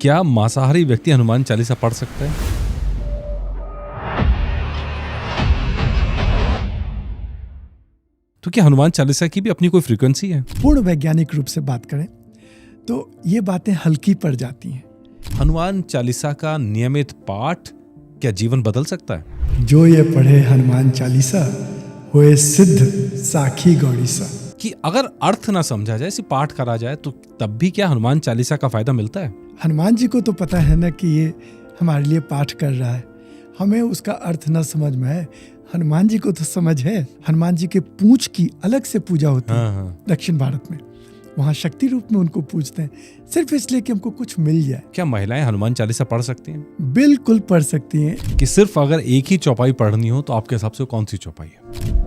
क्या मांसाहारी व्यक्ति हनुमान चालीसा पढ़ सकता है? तो क्या हनुमान चालीसा की भी अपनी कोई फ्रीक्वेंसी है? पूर्ण वैज्ञानिक रूप से बात करें तो ये बातें हल्की पड़ जाती हैं। हनुमान चालीसा का नियमित पाठ क्या जीवन बदल सकता है? जो ये पढ़े हनुमान चालीसा होए सिद्ध साखी गौरीसा। कि अगर अर्थ ना समझा जाए, सिर्फ पाठ करा जाए, तो तब भी क्या हनुमान चालीसा का फायदा मिलता है? हनुमान जी को तो पता है ना कि ये हमारे लिए पाठ कर रहा है, हमें उसका अर्थ न समझ में आए, हनुमान जी को तो समझ है। हनुमान जी के पूंछ की अलग से पूजा होती है दक्षिण भारत में, वहाँ शक्ति रूप में उनको पूजते हैं, सिर्फ इसलिए कि हमको कुछ मिल जाए। क्या महिलाएं हनुमान चालीसा पढ़ सकती हैं? बिल्कुल पढ़ सकती हैं। कि सिर्फ अगर एक ही चौपाई पढ़नी हो तो आपके हिसाब से कौन सी चौपाई है?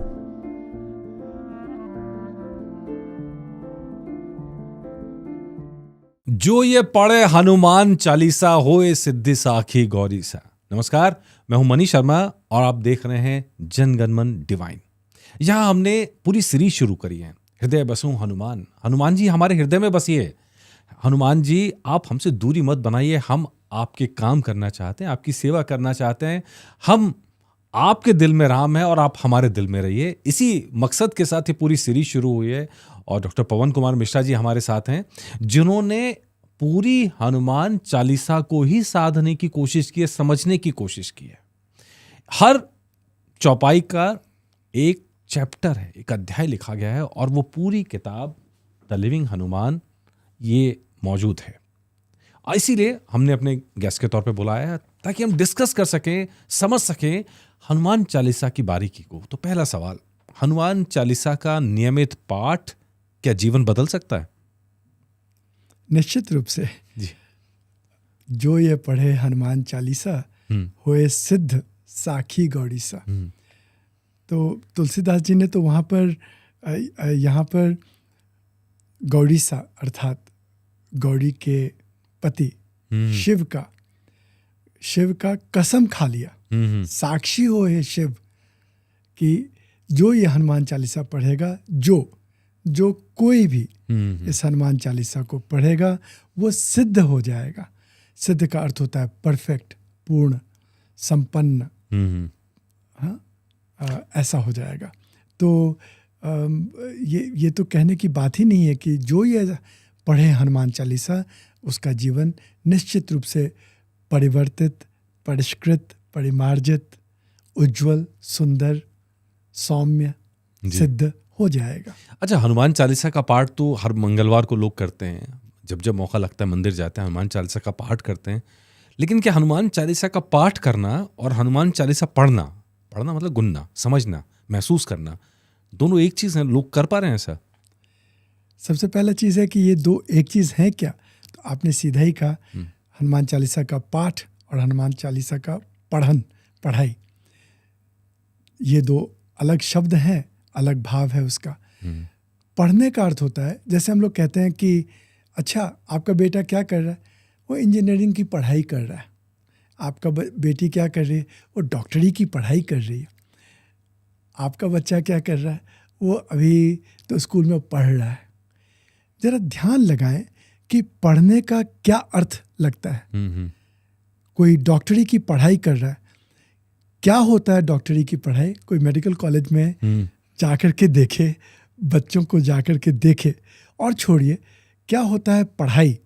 जो ये पढ़े हनुमान चालीसा होए सिद्धि साखी गौरी सा। नमस्कार, मैं हूं मनीष शर्मा और आप देख रहे हैं जनगणमन डिवाइन। यहां हमने पूरी सीरीज शुरू करी है, हृदय बसु हनुमान। हनुमान जी हमारे हृदय में बसिए। हनुमान जी, आप हमसे दूरी मत बनाइए, हम आपके काम करना चाहते हैं, आपकी सेवा करना चाहते हैं। हम आपके दिल में राम है और आप हमारे दिल में रहिए। इसी मकसद के साथ ये पूरी सीरीज शुरू हुई है। और डॉक्टर पवन कुमार मिश्रा जी हमारे साथ हैं, जिन्होंने पूरी हनुमान चालीसा को ही साधने की कोशिश की है, समझने की कोशिश की है। हर चौपाई का एक चैप्टर है, एक अध्याय लिखा गया है और वो पूरी किताब द लिविंग हनुमान ये मौजूद है। इसीलिए हमने अपने गेस्ट के तौर पे बुलाया है ताकि हम डिस्कस कर सकें, समझ सकें हनुमान चालीसा की बारीकी को। तो पहला सवाल, हनुमान चालीसा का नियमित पाठ क्या जीवन बदल सकता है? निश्चित रूप से जी। जो ये पढ़े हनुमान चालीसा होए सिद्ध साखी गौरीसा। तो तुलसीदास जी ने तो वहाँ पर यहाँ पर गौरीसा अर्थात गौरी के पति शिव का कसम खा लिया, साक्षी हो हे शिव, कि जो ये हनुमान चालीसा पढ़ेगा, जो कोई भी इस हनुमान चालीसा को पढ़ेगा वो सिद्ध हो जाएगा। सिद्ध का अर्थ होता है परफेक्ट, पूर्ण, संपन्न। ऐसा हो जाएगा। तो ये तो कहने की बात ही नहीं है कि जो ये पढ़े हनुमान चालीसा उसका जीवन निश्चित रूप से परिवर्तित, परिष्कृत, परिमार्जित, उज्जवल, सुंदर, सौम्य, सिद्ध हो जाएगा। अच्छा, हनुमान चालीसा का पाठ तो हर मंगलवार को लोग करते हैं, जब जब मौका लगता है मंदिर जाते हैं, हनुमान चालीसा का पाठ करते हैं। लेकिन क्या हनुमान चालीसा का पाठ करना और हनुमान चालीसा पढ़ना मतलब गुनना, समझना, महसूस करना, दोनों एक चीज है? लोग कर पा रहे हैं ऐसा? सबसे पहला चीज है कि ये दो एक चीज है क्या? तो आपने सीधा ही कहा, हनुमान चालीसा का पाठ और हनुमान चालीसा का पढ़ाई, ये दो अलग शब्द हैं, अलग भाव है उसका। पढ़ने का अर्थ होता है, जैसे हम लोग कहते हैं कि अच्छा आपका बेटा क्या कर रहा है, वो इंजीनियरिंग की पढ़ाई कर रहा है। आपका बेटी क्या कर रही है, वो डॉक्टरी की पढ़ाई कर रही है। आपका बच्चा क्या कर रहा है, वो अभी तो स्कूल में पढ़ रहा है। जरा ध्यान लगाएं कि पढ़ने का क्या अर्थ लगता है। कोई डॉक्टरी की पढ़ाई कर रहा है, क्या होता है डॉक्टरी की पढ़ाई? कोई मेडिकल कॉलेज में जाकर के देखे, बच्चों को जाकर के देखे। और छोड़िए क्या होता है पढ़ाई,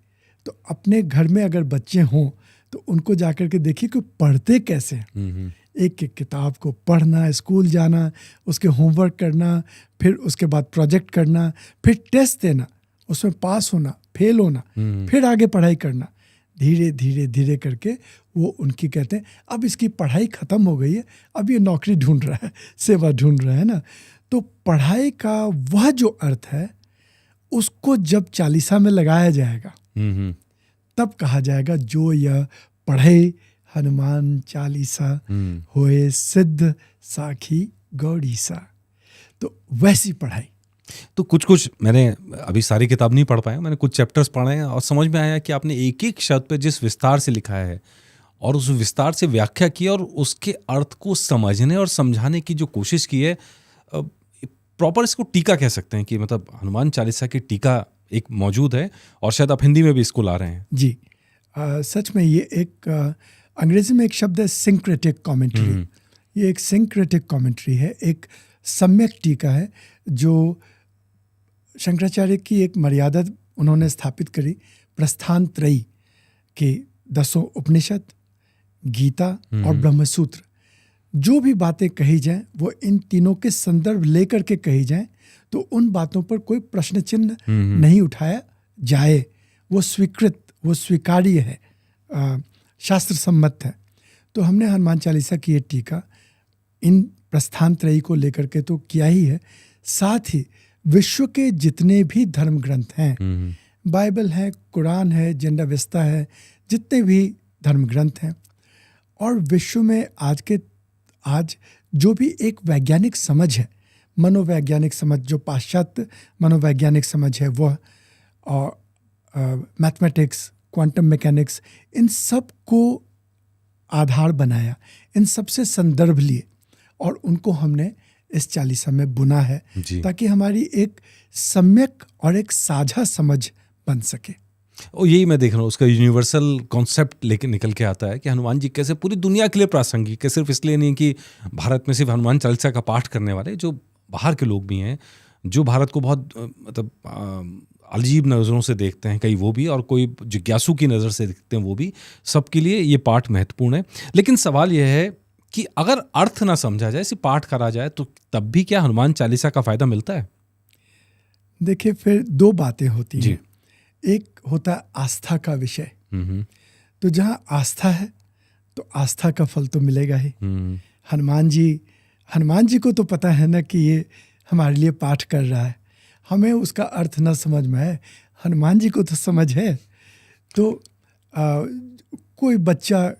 तो अपने घर में अगर बच्चे हों तो उनको जाकर के देखिए कि पढ़ते कैसे हैं। एक एक किताब को पढ़ना, स्कूल जाना, उसके होमवर्क करना, फिर उसके बाद प्रोजेक्ट करना, फिर टेस्ट देना, उसमें पास होना, फेल होना, फिर आगे पढ़ाई करना। धीरे धीरे धीरे करके वो उनकी कहते हैं अब इसकी पढ़ाई ख़त्म हो गई है, अब ये नौकरी ढूंढ रहा है, सेवा ढूंढ रहा है ना। तो पढ़ाई का वह जो अर्थ है उसको जब चालीसा में लगाया जाएगा तब कहा जाएगा जो यह पढ़े हनुमान चालीसा होए सिद्ध साखी गौरीसा। तो वैसी पढ़ाई। तो कुछ मैंने अभी सारी किताब नहीं पढ़ पाया, मैंने कुछ चैप्टर्स पढ़े हैं और समझ में आया कि आपने एक एक शब्द पे जिस विस्तार से लिखा है और उस विस्तार से व्याख्या की और उसके अर्थ को समझने और समझाने की जो कोशिश की है, प्रॉपर इसको टीका कह सकते हैं कि मतलब हनुमान चालीसा की टीका एक मौजूद है और शायद आप हिंदी में भी इसको ला रहे हैं। जी, सच में ये एक अंग्रेजी में एक शब्द है सिंक्रेटिक कमेंट्री। ये एक सिंक्रेटिक कमेंट्री है, एक सम्यक टीका है जो शंकराचार्य की एक मर्यादा उन्होंने स्थापित करी। प्रस्थान त्रयी के 10 उपनिषद, गीता और ब्रह्मसूत्र, जो भी बातें कही जाएं वो इन तीनों के संदर्भ लेकर के कही जाएं, तो उन बातों पर कोई प्रश्न चिन्ह नहीं उठाया जाए। वो स्वीकृत, वो स्वीकार्य है, शास्त्र सम्मत है। तो हमने हनुमान चालीसा की ये टीका इन प्रस्थान त्रयी को लेकर के तो किया ही है, साथ ही विश्व के जितने भी धर्म ग्रंथ हैं, बाइबल है, कुरान है, जेंडावेस्ता है, जितने भी धर्म ग्रंथ हैं, और विश्व में आज जो भी एक वैज्ञानिक समझ है, मनोवैज्ञानिक समझ, जो पाश्चात्य मनोवैज्ञानिक समझ है, वह और मैथमेटिक्स, क्वांटम मैकेनिक्स, इन सब को आधार बनाया, इन सब से संदर्भ लिए और उनको हमने इस चालीसा में बुना है, ताकि हमारी एक सम्यक और एक साझा समझ बन सके। और यही मैं देख रहा हूँ, उसका यूनिवर्सल कॉन्सेप्ट लेके निकल के आता है कि हनुमान जी कैसे पूरी दुनिया के लिए प्रासंगिक है। सिर्फ इसलिए नहीं कि भारत में सिर्फ हनुमान चालीसा का पाठ करने वाले, जो बाहर के लोग भी हैं, जो भारत को बहुत मतलब अजीब नज़रों से देखते हैं कई, वो भी, और कोई जिज्ञासु की नज़र से देखते हैं वो भी, सबके लिए ये पाठ महत्वपूर्ण है। लेकिन सवाल यह है कि अगर अर्थ ना समझा जाए, सिर्फ पाठ करा जाए, तो तब भी क्या हनुमान चालीसा का फायदा मिलता है? देखिए, फिर 2 बातें होती हैं। एक होता है आस्था का विषय। तो जहाँ आस्था है तो आस्था का फल तो मिलेगा ही। हनुमान जी को तो पता है ना कि ये हमारे लिए पाठ कर रहा है, हमें उसका अर्थ ना समझ में आए, हनुमान जी को तो समझ है। तो कोई बच्चा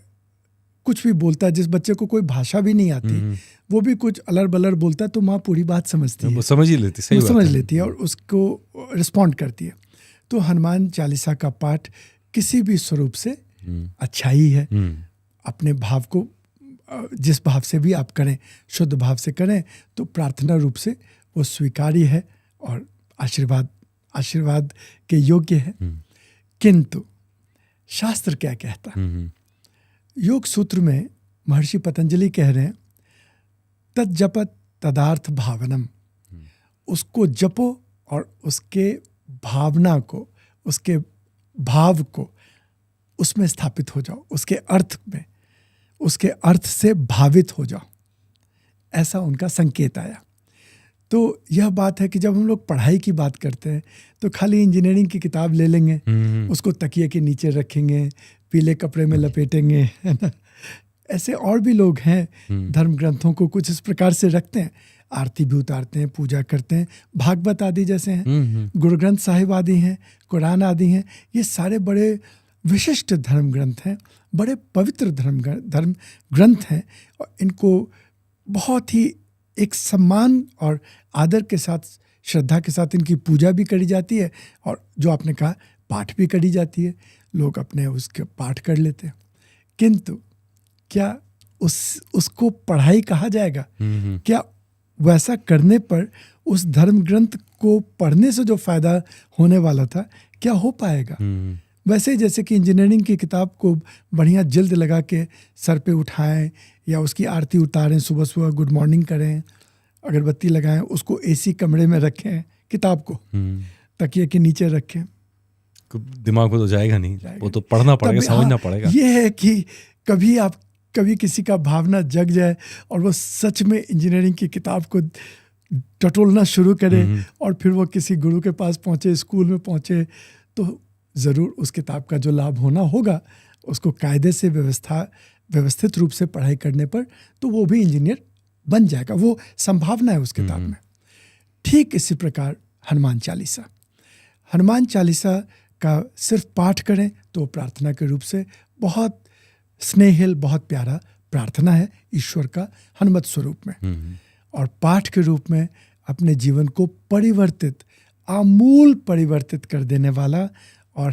कुछ भी बोलता है, जिस बच्चे को कोई भाषा भी नहीं आती, वो भी कुछ अलर बलर बोलता है, तो माँ पूरी बात समझती है, वो समझ ही लेती, सही वो समझ लेती है और उसको रिस्पॉन्ड करती है। तो हनुमान चालीसा का पाठ किसी भी स्वरूप से अच्छा ही है। अपने भाव को जिस भाव से भी आप करें, शुद्ध भाव से करें, तो प्रार्थना रूप से वो स्वीकार्य है और आशीर्वाद के योग्य है। किंतु शास्त्र क्या कहता है? योग सूत्र में महर्षि पतंजलि कह रहे हैं, तज्जपत तदार्थ भावनम। उसको जपो और उसके भावना को, उसके भाव को उसमें स्थापित हो जाओ, उसके अर्थ में, उसके अर्थ से भावित हो जाओ, ऐसा उनका संकेत आया। तो यह बात है कि जब हम लोग पढ़ाई की बात करते हैं तो खाली इंजीनियरिंग की किताब ले लेंगे, उसको तकिए के नीचे रखेंगे, पीले कपड़े में लपेटेंगे, है ना। ऐसे और भी लोग हैं, धर्म ग्रंथों को कुछ इस प्रकार से रखते हैं, आरती भी उतारते हैं, पूजा करते हैं, भागवत आदि जैसे हैं, गुरु ग्रंथ साहिब आदि हैं, कुरान आदि हैं। ये सारे बड़े विशिष्ट धर्म ग्रंथ हैं, बड़े पवित्र धर्म ग्रंथ हैं, और इनको बहुत ही एक सम्मान और आदर के साथ, श्रद्धा के साथ इनकी पूजा भी करी जाती है, और जो आपने कहा पाठ भी करी जाती है, लोग अपने उसके पाठ कर लेते हैं। किंतु क्या उसको पढ़ाई कहा जाएगा? क्या वैसा करने पर उस धर्म ग्रंथ को पढ़ने से जो फायदा होने वाला था, क्या हो पाएगा? वैसे जैसे कि इंजीनियरिंग की किताब को बढ़िया जल्द लगा के सर पे उठाएं, या उसकी आरती उतारें, सुबह सुबह गुड मॉर्निंग करें, अगरबत्ती लगाएं, उसको एसी कमरे में रखें, किताब को तकिए के नीचे रखें, दिमाग में तो जाएगा नहीं, वो तो पढ़ना पड़ेगा, समझना पड़ेगा। ये है कि कभी किसी का भावना जग जाए और वो सच में इंजीनियरिंग की किताब को टटोलना शुरू करे, और फिर वो किसी गुरु के पास पहुंचे, स्कूल में पहुंचे, तो ज़रूर उस किताब का जो लाभ होना होगा, उसको कायदे से व्यवस्थित रूप से पढ़ाई करने पर, तो वो भी इंजीनियर बन जाएगा। वो संभावना है उस किताब में। ठीक इसी प्रकार हनुमान चालीसा का सिर्फ पाठ करें तो प्रार्थना के रूप से बहुत स्नेहिल, बहुत प्यारा प्रार्थना है ईश्वर का हनुमत स्वरूप में, और पाठ के रूप में अपने जीवन को आमूल परिवर्तित कर देने वाला, और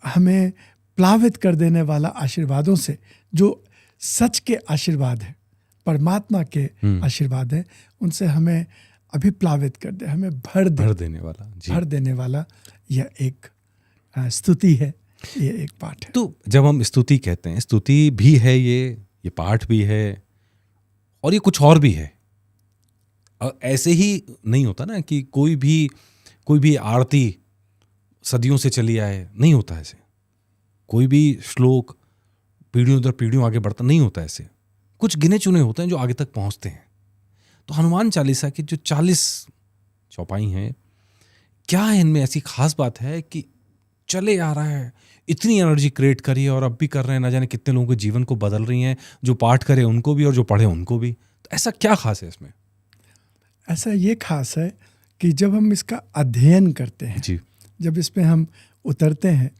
हमें प्लावित कर देने वाला आशीर्वादों से, जो सच के आशीर्वाद है, परमात्मा के आशीर्वाद है, उनसे हमें अभिप्लावित कर दे, हमें भर देने वाला यह एक स्तुति है। ये एक पाठ है। तो जब हम स्तुति कहते हैं, स्तुति भी है ये पाठ भी है, और ये कुछ और भी है। ऐसे ही नहीं होता ना कि कोई भी आरती सदियों से चली आए, नहीं होता ऐसे। कोई भी श्लोक पीढ़ियों दर पीढ़ियों आगे बढ़ता नहीं होता ऐसे। कुछ गिने चुने होते हैं जो आगे तक पहुंचते हैं। तो हनुमान चालीसा की जो 40 चौपाई हैं, क्या इनमें ऐसी खास बात है कि चले आ रहा है, इतनी एनर्जी क्रिएट करी है और अब भी कर रहे हैं, ना जाने कितने लोगों के जीवन को बदल रही हैं, जो पाठ करे उनको भी और जो पढ़े उनको भी। तो ऐसा क्या खास है इसमें? ऐसा ये खास है कि जब हम इसका अध्ययन करते हैं जी, जब इसमें हम उतरते हैं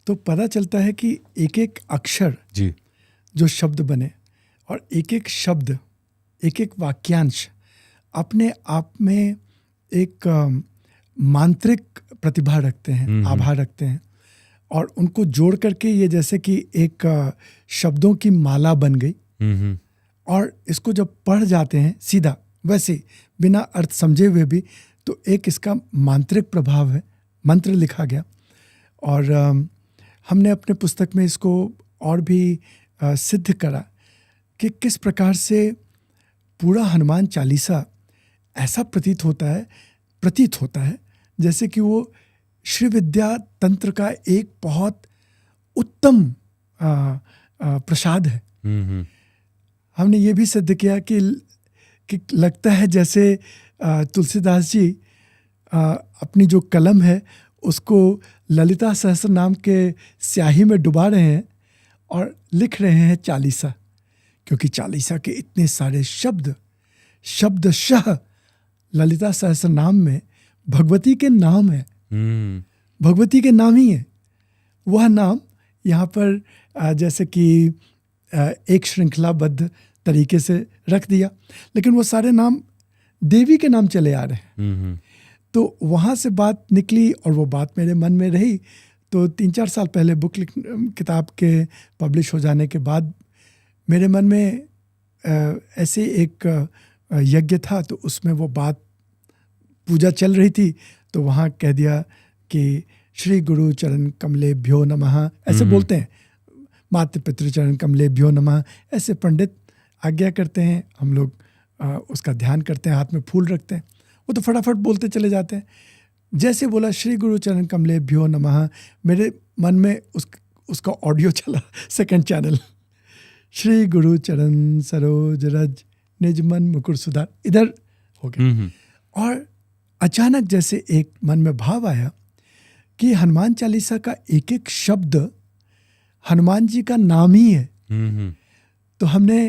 तो पता चलता है कि एक एक अक्षर जी, जो शब्द बने और एक एक शब्द, एक एक वाक्यांश अपने आप में एक मांत्रिक प्रतिभा रखते हैं, आभा रखते हैं, और उनको जोड़ करके ये जैसे कि एक शब्दों की माला बन गई। और इसको जब पढ़ जाते हैं सीधा वैसे बिना अर्थ समझे हुए भी, तो एक इसका मांत्रिक प्रभाव है, मंत्र लिखा गया। और हमने अपने पुस्तक में इसको और भी सिद्ध करा कि किस प्रकार से पूरा हनुमान चालीसा ऐसा प्रतीत होता है जैसे कि वो श्री विद्या तंत्र का एक बहुत उत्तम प्रसाद है। हमने ये भी सिद्ध किया कि लगता है जैसे तुलसीदास जी अपनी जो कलम है उसको ललिता सहस्त्र नाम के स्याही में डुबा रहे हैं और लिख रहे हैं चालीसा, क्योंकि चालीसा के इतने सारे शब्दशः ललिता सहस्त्र नाम में भगवती के नाम है, भगवती के नाम ही है। वह नाम यहाँ पर जैसे कि एक श्रृंखलाबद्ध तरीके से रख दिया, लेकिन वो सारे नाम देवी के नाम चले आ रहे हैं। तो वहाँ से बात निकली और वो बात मेरे मन में रही। तो 3-4 साल पहले किताब के पब्लिश हो जाने के बाद मेरे मन में ऐसे एक यज्ञ था, तो उसमें वो बात पूजा चल रही थी, तो वहाँ कह दिया कि श्री गुरु चरण कमलेभ्यो नमः, ऐसे बोलते हैं, मातृ पितृ चरण कमलेभ्यो नमः, ऐसे पंडित आज्ञा करते हैं। हम लोग उसका ध्यान करते हैं, हाथ में फूल रखते हैं, वो तो फटाफट बोलते चले जाते हैं। जैसे बोला श्री गुरु चरण कमलेभ्यो नमः, मेरे मन में उसका ऑडियो चला, सेकंड चैनल, श्री गुरु चरण सरोज रज निज मन मुकुर सुधार, इधर हो गया। और अचानक जैसे एक मन में भाव आया कि हनुमान चालीसा का एक एक शब्द हनुमान जी का नाम ही है। तो हमने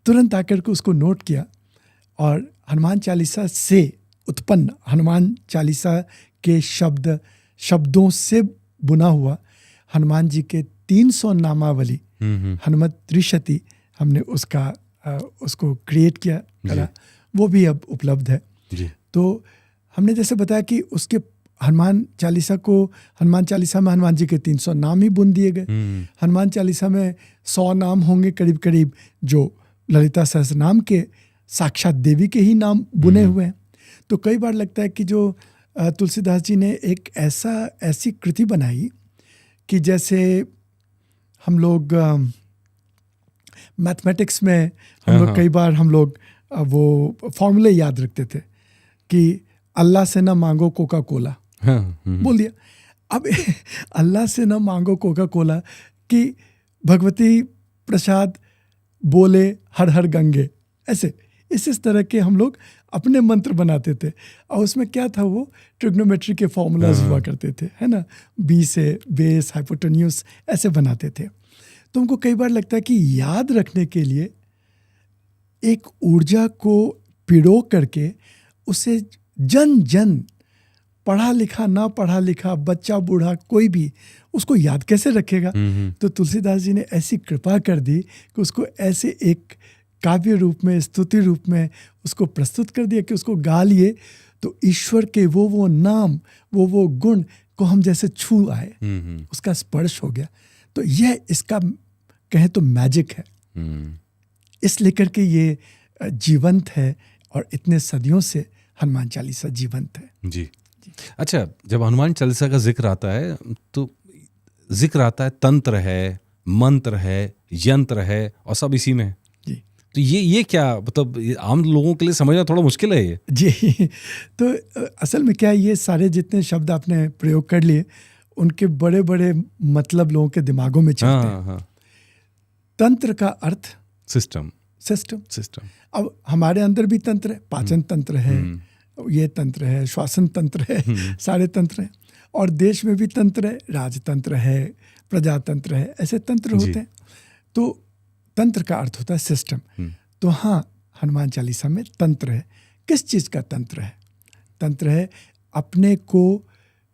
तुरंत आकर के उसको नोट किया और हनुमान चालीसा से उत्पन्न, हनुमान चालीसा के शब्दों से बुना हुआ हनुमान जी के 300 नामावली, हनुमत त्रिशति, हमने उसको क्रिएट किया करा, वो भी अब उपलब्ध है जी। तो हमने जैसे बताया कि उसके हनुमान चालीसा में हनुमान जी के 300 नाम ही बुन दिए गए। हनुमान चालीसा में 100 नाम होंगे करीब करीब, जो ललिता सहस्त्र नाम के साक्षात देवी के ही नाम बुने हुए हैं। तो कई बार लगता है कि जो तुलसीदास जी ने एक ऐसी कृति बनाई कि जैसे हम लोग मैथमेटिक्स में कई बार हम लोग वो फॉर्मूले याद रखते थे कि अल्लाह से ना मांगो कोका कोला, बोल दिया। अब अल्लाह से ना मांगो कोका कोला कि भगवती प्रसाद बोले हर हर गंगे, ऐसे इस तरह के हम लोग अपने मंत्र बनाते थे। और उसमें क्या था, वो ट्रिग्नोमेट्री के फॉर्मूलाज हुआ करते थे, है ना, बी से बेस हाइपोटेन्यूस ऐसे बनाते थे। तो हमको कई बार लगता है कि याद रखने के लिए एक ऊर्जा को पिरो करके उसे जन पढ़ा लिखा ना पढ़ा लिखा, बच्चा बूढ़ा कोई भी उसको याद कैसे रखेगा। तो तुलसीदास जी ने ऐसी कृपा कर दी कि उसको ऐसे एक काव्य रूप में, स्तुति रूप में उसको प्रस्तुत कर दिया कि उसको गा लिए तो ईश्वर के वो नाम, वो गुण को हम जैसे छू आए, उसका स्पर्श हो गया। तो यह इसका कहें तो मैजिक है, इस लेकर के ये जीवंत है और इतने सदियों से हनुमान चालीसा जीवंत है। जी। अच्छा, जब हनुमान चालीसा का जिक्र आता है तो जिक्र आता है तंत्र है, मंत्र है, यंत्र है और सब इसी में है। जी तो ये क्या मतलब आम लोगों के लिए समझना थोड़ा मुश्किल है ये। जी तो असल में क्या है, ये सारे जितने शब्द आपने प्रयोग कर लिए उनके बड़े बड़े मतलब लोगों के दिमागों में चलते हैं। हाँ। तंत्र का अर्थ सिस्टम। अब हमारे अंदर भी तंत्र है, पाचन तंत्र है, ये तंत्र है, श्वासन तंत्र है, सारे तंत्र हैं। और देश में भी तंत्र है, राजतंत्र है, प्रजातंत्र है, ऐसे तंत्र होते हैं। तो तंत्र का अर्थ होता है सिस्टम। तो हाँ, हनुमान चालीसा में तंत्र है। किस चीज़ का तंत्र है? तंत्र है अपने को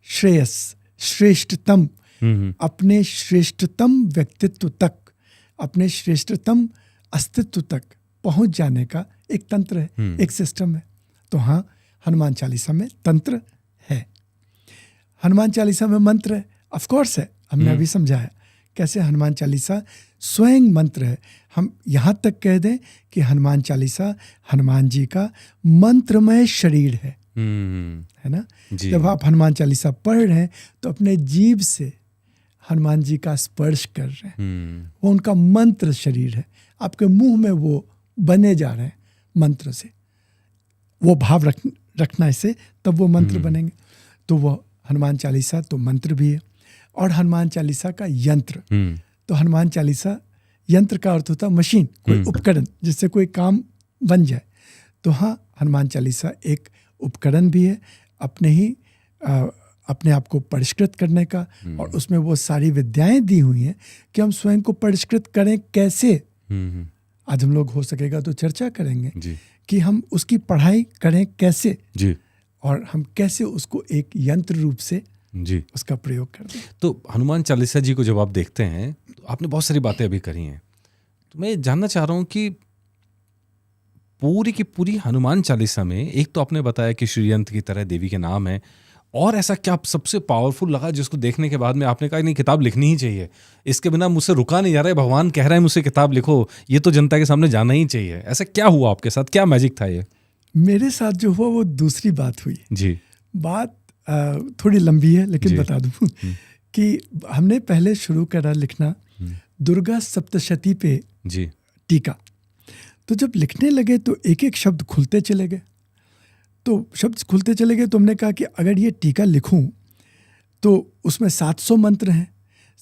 श्रेयस, श्रेष्ठतम, अपने श्रेष्ठतम व्यक्तित्व तक, अपने श्रेष्ठतम अस्तित्व तक पहुंच जाने का एक तंत्र है, एक सिस्टम है। तो हाँ, हनुमान चालीसा में तंत्र है। हनुमान चालीसा में मंत्र है, ऑफ कोर्स है। हमने अभी समझाया कैसे हनुमान चालीसा स्वयं मंत्र है। हम यहाँ तक कह दें कि हनुमान चालीसा हनुमान जी का मंत्रमय शरीर है ना। जब आप हनुमान चालीसा पढ़ रहे हैं तो अपने जीभ से हनुमान जी का स्पर्श कर रहे हैं। वो उनका मंत्र शरीर है, आपके मुंह में वो बने जा रहे हैं मंत्र से। वो भाव रखना से तब वो मंत्र बनेंगे। तो वो हनुमान चालीसा तो मंत्र भी है। और हनुमान चालीसा का यंत्र, तो हनुमान चालीसा यंत्र का अर्थ होता है मशीन, कोई उपकरण जिससे कोई काम बन जाए। तो हाँ, हनुमान चालीसा एक उपकरण भी है अपने आप को परिष्कृत करने का। और उसमें वो सारी विद्याएं दी हुई हैं कि हम स्वयं को परिष्कृत करें कैसे। आज हम लोग हो सकेगा तो चर्चा करेंगे कि हम उसकी पढ़ाई करें कैसे जी, और हम कैसे उसको एक यंत्र रूप से जी उसका प्रयोग कर दें। तो हनुमान चालीसा जी को जब आप देखते हैं तो आपने बहुत सारी बातें अभी करी हैं, तो मैं जानना चाह रहा हूँ कि पूरी की पूरी हनुमान चालीसा में एक तो आपने बताया कि श्रीयंत्र की तरह देवी के नाम है, और ऐसा क्या सबसे पावरफुल लगा जिसको देखने के बाद में आपने कहा नहीं किताब लिखनी ही चाहिए, इसके बिना मुझसे रुका नहीं जा रहा है, भगवान कह रहे हैं मुझसे किताब लिखो, ये तो जनता के सामने जाना ही चाहिए। ऐसा क्या हुआ आपके साथ, क्या मैजिक था ये? मेरे साथ जो हुआ वो दूसरी बात हुई जी। बात थोड़ी लंबी है लेकिन बता दूं कि हमने पहले शुरू करा लिखना दुर्गा सप्तशती पे जी टीका। तो जब लिखने लगे तो एक एक शब्द खुलते चले गए, तो शब्द खुलते चले गए। तो हमने कहा कि अगर ये टीका लिखूं तो उसमें 700 मंत्र हैं,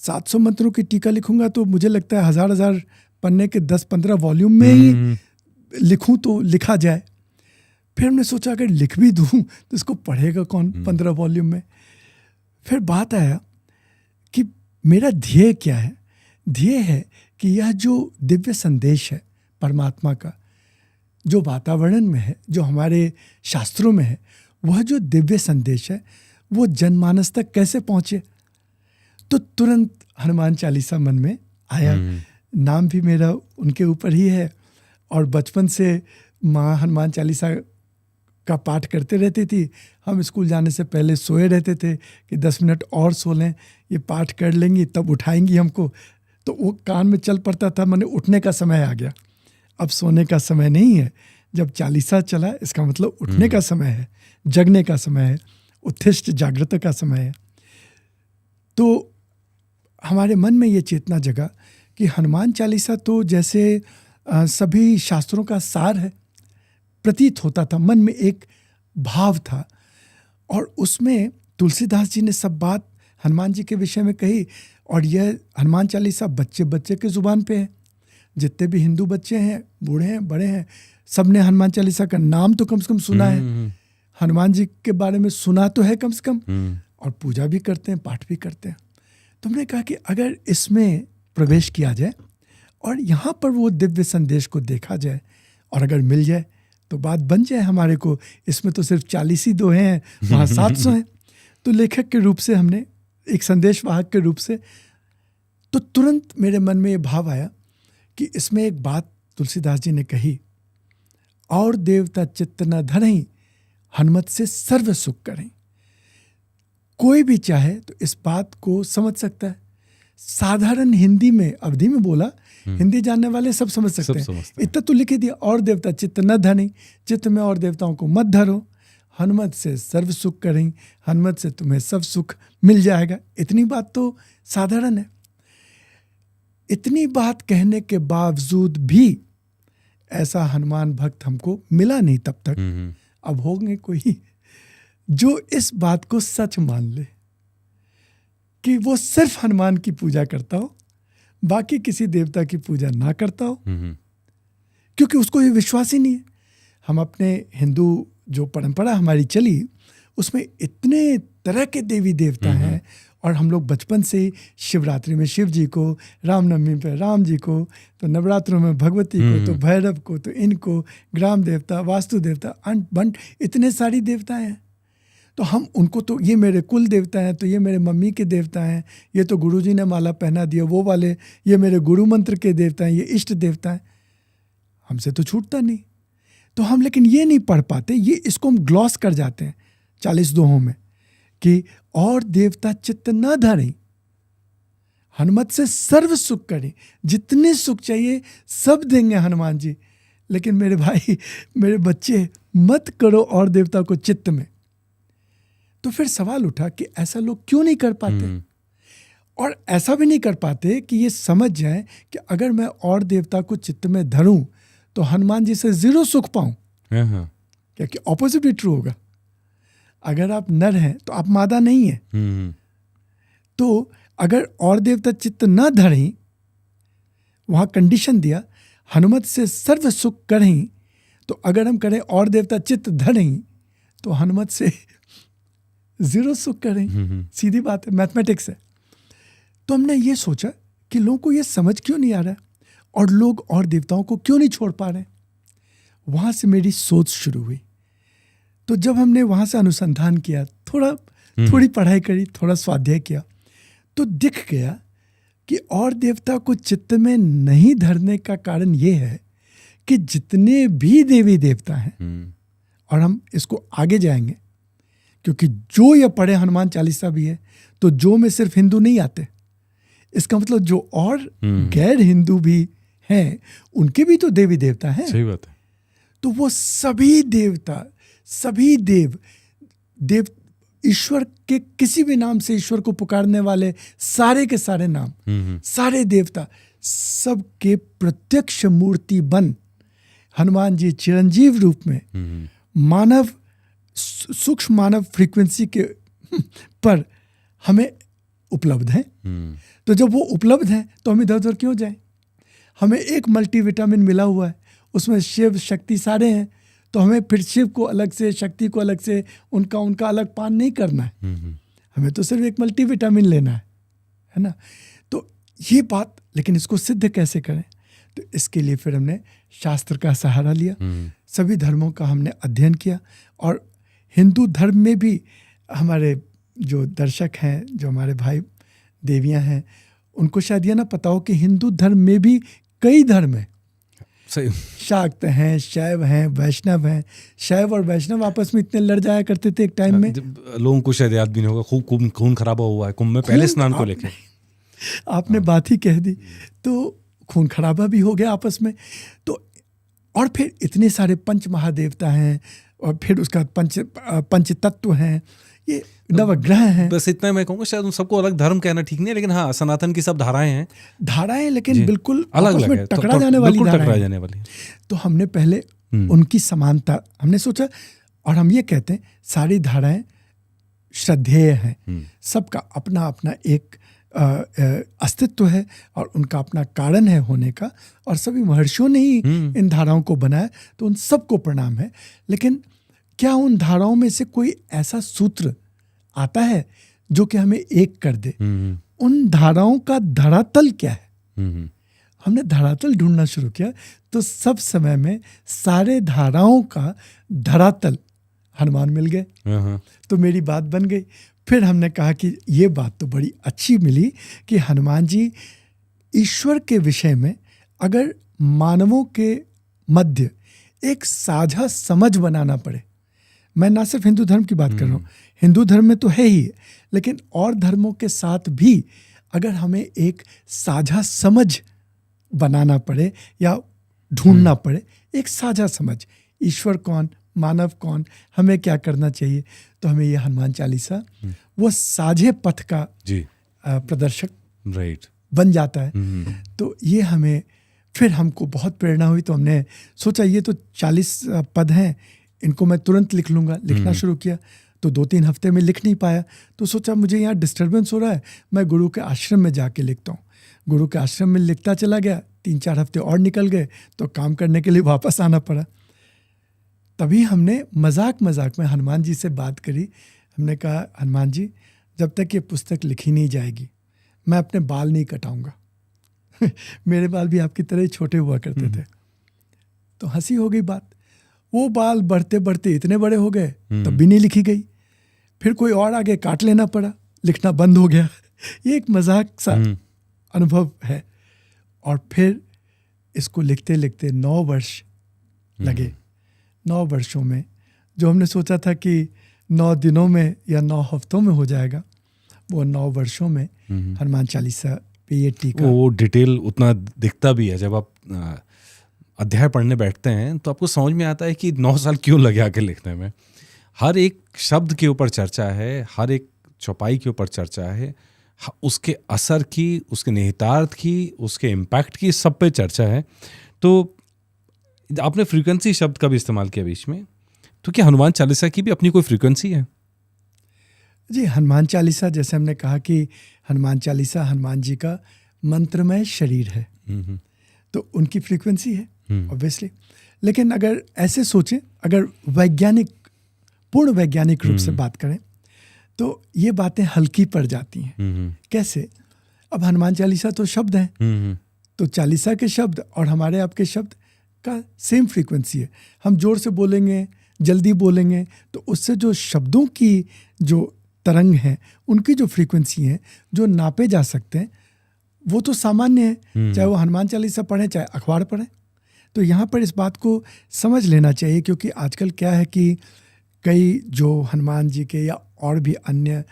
700 मंत्रों की टीका लिखूंगा तो मुझे लगता है 1000 पन्ने के 10-15 वॉल्यूम में ही लिखूं तो लिखा जाए। फिर हमने सोचा अगर लिख भी दूं तो इसको पढ़ेगा कौन 15 वॉल्यूम में। फिर बात आया कि मेरा ध्येय क्या है। ध्येय है कि यह जो दिव्य संदेश है परमात्मा का, जो वातावरण में है, जो हमारे शास्त्रों में है, वह जो दिव्य संदेश है वो जनमानस तक कैसे पहुँचे। तो तुरंत हनुमान चालीसा मन में आया। नाम भी मेरा उनके ऊपर ही है, और बचपन से माँ हनुमान चालीसा का पाठ करते रहती थी। हम स्कूल जाने से पहले सोए रहते थे कि 10 मिनट और सो लें, ये पाठ कर लेंगी तब उठाएंगी हमको। तो वो कान में चल पड़ता था, मैंने उठने का समय आ गया, अब सोने का समय नहीं है। जब चालीसा चला इसका मतलब उठने का समय है, जगने का समय है, उत्थिष्ट जागृत का समय है। तो हमारे मन में ये चेतना जगा कि हनुमान चालीसा तो जैसे सभी शास्त्रों का सार है, प्रतीत होता था। मन में एक भाव था, और उसमें तुलसीदास जी ने सब बात हनुमान जी के विषय में कही। और यह हनुमान चालीसा बच्चे बच्चे के जुबान पे है। जितने भी हिंदू बच्चे हैं, बूढ़े हैं, बड़े हैं, सब ने हनुमान चालीसा का नाम तो कम से कम सुना है, हनुमान जी के बारे में सुना तो है कम से कम, और पूजा भी करते हैं, पाठ भी करते हैं। तो हमने कहा कि अगर इसमें प्रवेश किया जाए और यहाँ पर वो दिव्य संदेश को देखा जाए, और अगर मिल जाए तो बात बन जाए हमारे को। इसमें तो सिर्फ 40 ही दो हैं, वहाँ 700 हैं। तो लेखक के रूप से हमने, एक संदेश वाहक के रूप से, तो तुरंत मेरे मन में ये भाव आया कि इसमें एक बात तुलसीदास जी ने कही, और देवता चित्त न धरहीं, हनुमत से सर्व सुख करें। कोई भी चाहे तो इस बात को समझ सकता है। साधारण हिंदी में, अवधि में बोला, हिंदी जानने वाले सब समझ सकते हैं। इतना तो लिख दिया, और देवता चित्त न धरहीं, चित्त में और देवताओं को मत धरो, हनुमत से सर्व सुख करें, हनुमत से तुम्हें सब सुख मिल जाएगा। इतनी बात तो साधारण है। इतनी बात कहने के बावजूद भी ऐसा हनुमान भक्त हमको मिला नहीं तब तक। अब होंगे कोई जो इस बात को सच मान ले कि वो सिर्फ हनुमान की पूजा करता हो, बाकी किसी देवता की पूजा ना करता हो, क्योंकि उसको ये विश्वास ही नहीं है। हम अपने हिंदू जो परंपरा हमारी चली उसमें इतने तरह के देवी देवता हैं, और हम लोग बचपन से ही शिवरात्रि में शिव जी को, रामनवमी पे राम जी को, तो नवरात्रों में भगवती को, तो भैरव को, तो इनको, ग्राम देवता, वास्तु देवता, अंट बंट इतने सारी देवताएं हैं। तो हम उनको, तो ये मेरे कुल देवता हैं, तो ये मेरे मम्मी के देवता हैं, ये तो गुरुजी ने माला पहना दिया वो वाले, ये मेरे गुरु मंत्र के देवता हैं, ये इष्ट देवता हैं। हमसे तो छूटता नहीं। तो हम लेकिन ये नहीं पढ़ पाते, ये इसको हम ग्लॉस कर जाते हैं 40 दोहों में कि और देवता चित्त न धरें, हनुमत से सर्व सुख करें, जितने सुख चाहिए सब देंगे हनुमान जी। लेकिन मेरे भाई, मेरे बच्चे, मत करो और देवता को चित्त में। तो फिर सवाल उठा कि ऐसा लोग क्यों नहीं कर पाते, और ऐसा भी नहीं कर पाते कि ये समझ जाएं कि अगर मैं और देवता को चित्त में धरूं तो हनुमान जी से 0 सुख पाऊं। क्योंकि ऑपोजिट भी ट्रू होगा। अगर आप नर हैं तो आप मादा नहीं है। तो अगर और देवता चित्त न धरें, वहां कंडीशन दिया हनुमत से सर्व सुख करें, तो अगर हम करें और देवता चित्त धरें तो हनुमत से 0 सुख करें। सीधी बात है, मैथमेटिक्स है। तो हमने ये सोचा कि लोगों को ये समझ क्यों नहीं आ रहा है और लोग और देवताओं को क्यों नहीं छोड़ पा रहे। वहां से मेरी सोच शुरू हुई। तो जब हमने वहां से अनुसंधान किया, थोड़ी पढ़ाई करी, थोड़ा स्वाध्याय किया, तो दिख गया कि और देवता को चित्त में नहीं धरने का कारण ये है कि जितने भी देवी देवता हैं, और हम इसको आगे जाएंगे क्योंकि जो ये पढ़े हनुमान चालीसा भी है, तो जो में सिर्फ हिंदू नहीं आते, इसका मतलब जो और गैर हिंदू भी हैं उनके भी तो देवी देवता हैं। सही बात है। तो वो सभी देवता, सभी देव ईश्वर के किसी भी नाम से ईश्वर को पुकारने वाले सारे के सारे नाम, सारे देवता, सबके प्रत्यक्ष मूर्ति बन हनुमान जी चिरंजीव रूप में मानव, सूक्ष्म मानव फ्रीक्वेंसी के पर हमें उपलब्ध हैं। तो जब वो उपलब्ध हैं तो हम इधर उधर क्यों जाएं? हमें एक मल्टीविटामिन मिला हुआ है, उसमें शिव शक्ति सारे हैं, तो हमें फिर शिव को अलग से, शक्ति को अलग से, उनका अलग पान नहीं करना है। हमें तो सिर्फ एक मल्टीविटामिन लेना है ना। तो ये बात, लेकिन इसको सिद्ध कैसे करें? तो इसके लिए फिर हमने शास्त्र का सहारा लिया, सभी धर्मों का हमने अध्ययन किया, और हिंदू धर्म में भी हमारे जो दर्शक हैं, जो हमारे भाई देवियां हैं, उनको शायद ये ना पता हो कि हिंदू धर्म में भी कई धर्म हैं। सही। शाक्त हैं, शैव हैं, वैष्णव हैं। शैव और वैष्णव आपस में इतने लड़ जाया करते थे एक टाइम में। लोगों को शायद याद भी नहीं होगा, खूब खून खराबा हुआ है कुंभ में पहले स्नान को लेकर। आपने बात ही कह दी। तो खून खराबा भी हो गया आपस में। तो और फिर इतने सारे पंच महादेवता हैं, और फिर उसका पंच तत्व हैं, ये नवग्रह हैं। बस इतना मैं कहूँगा, शायद उन सबको अलग धर्म कहना ठीक नहीं है, लेकिन हाँ, सनातन की सब धाराएं हैं, लेकिन बिल्कुल अलग आपस में है, टकरा जाने वाली टकरा वाली। तो हमने पहले उनकी समानता हमने सोचा, और हम ये कहते हैं सारी धाराएं श्रद्धेय हैं, सबका अपना अपना एक अस्तित्व है और उनका अपना कारण है होने का, और सभी महर्षियों ने ही इन धाराओं को बनाया, तो उन सबको प्रणाम है। लेकिन क्या उन धाराओं में से कोई ऐसा सूत्र आता है जो कि हमें एक कर दे? उन धाराओं का धरातल क्या है? हमने धरातल ढूंढना शुरू किया, तो सब समय में सारे धाराओं का धरातल हनुमान मिल गए। तो मेरी बात बन गई। फिर हमने कहा कि ये बात तो बड़ी अच्छी मिली कि हनुमान जी ईश्वर के विषय में अगर मानवों के मध्य एक साझा समझ बनाना पड़े, मैं ना सिर्फ हिंदू धर्म की बात कर रहा हूँ, हिंदू धर्म में तो है ही, लेकिन और धर्मों के साथ भी अगर हमें एक साझा समझ बनाना पड़े या ढूंढना पड़े, एक साझा समझ, ईश्वर कौन, मानव कौन, हमें क्या करना चाहिए, तो हमें ये हनुमान चालीसा वो साझे पथ का जी प्रदर्शक राइट बन जाता है। तो ये हमें फिर हमको बहुत प्रेरणा हुई, तो हमने सोचा ये तो 40 पद हैं, इनको मैं तुरंत लिख लूँगा। लिखना शुरू किया तो 2-3 हफ्ते में लिख नहीं पाया, तो सोचा मुझे यहाँ डिस्टर्बेंस हो रहा है, मैं गुरु के आश्रम में जाके लिखता हूँ। गुरु के आश्रम में लिखता चला गया, 3-4 हफ्ते और निकल गए, तो काम करने के लिए वापस आना पड़ा। तभी हमने मजाक में हनुमान जी से बात करी। हमने कहा हनुमान जी, जब तक ये पुस्तक लिखी नहीं जाएगी मैं अपने बाल नहीं कटाऊंगा। मेरे बाल भी आपकी तरह ही छोटे हुआ करते थे। तो हंसी हो गई बात। वो बाल बढ़ते बढ़ते इतने बड़े हो गए, तब भी नहीं लिखी गई। फिर कोई और आगे काट लेना पड़ा, लिखना बंद हो गया। ये एक मजाक सा अनुभव है। और फिर इसको लिखते लिखते 9 वर्ष लगे। 9 वर्षों में जो हमने सोचा था कि 9 दिनों में या 9 हफ्तों में हो जाएगा, वो 9 वर्षों में हनुमान चालीसा पे ये टीका। वो डिटेल उतना दिखता भी है। जब आप अध्याय पढ़ने बैठते हैं तो आपको समझ में आता है कि 9 साल क्यों लगे आके लिखने में। हर एक शब्द के ऊपर चर्चा है, हर एक चौपाई के ऊपर चर्चा है, उसके असर की, उसके निहितार्थ की, उसके इम्पैक्ट की, सब पे चर्चा है। तो आपने फ्रीक्वेंसी शब्द का भी इस्तेमाल किया बीच में, तो क्या हनुमान चालीसा की भी अपनी कोई फ्रीक्वेंसी है? जी, हनुमान चालीसा, जैसे हमने कहा कि हनुमान चालीसा हनुमान जी का मंत्रमय शरीर है, तो उनकी फ्रीक्वेंसी है ऑब्वियसली। लेकिन अगर ऐसे सोचें, अगर पूर्ण वैज्ञानिक रूप से बात करें, तो ये बातें हल्की पड़ जाती हैं। कैसे? अब हनुमान चालीसा तो शब्द हैं, तो चालीसा के शब्द और हमारे आपके शब्द का सेम फ्रीक्वेंसी है। हम जोर से बोलेंगे, जल्दी बोलेंगे, तो उससे जो शब्दों की जो तरंग है, उनकी जो फ्रीक्वेंसी है, जो नापे जा सकते हैं, वो तो सामान्य है, चाहे वो हनुमान चालीसा पढ़ें चाहे अखबार पढ़ें। तो यहाँ पर इस बात को समझ लेना चाहिए, क्योंकि आजकल क्या है कि कई जो हनुमान जी के या और भी अन्य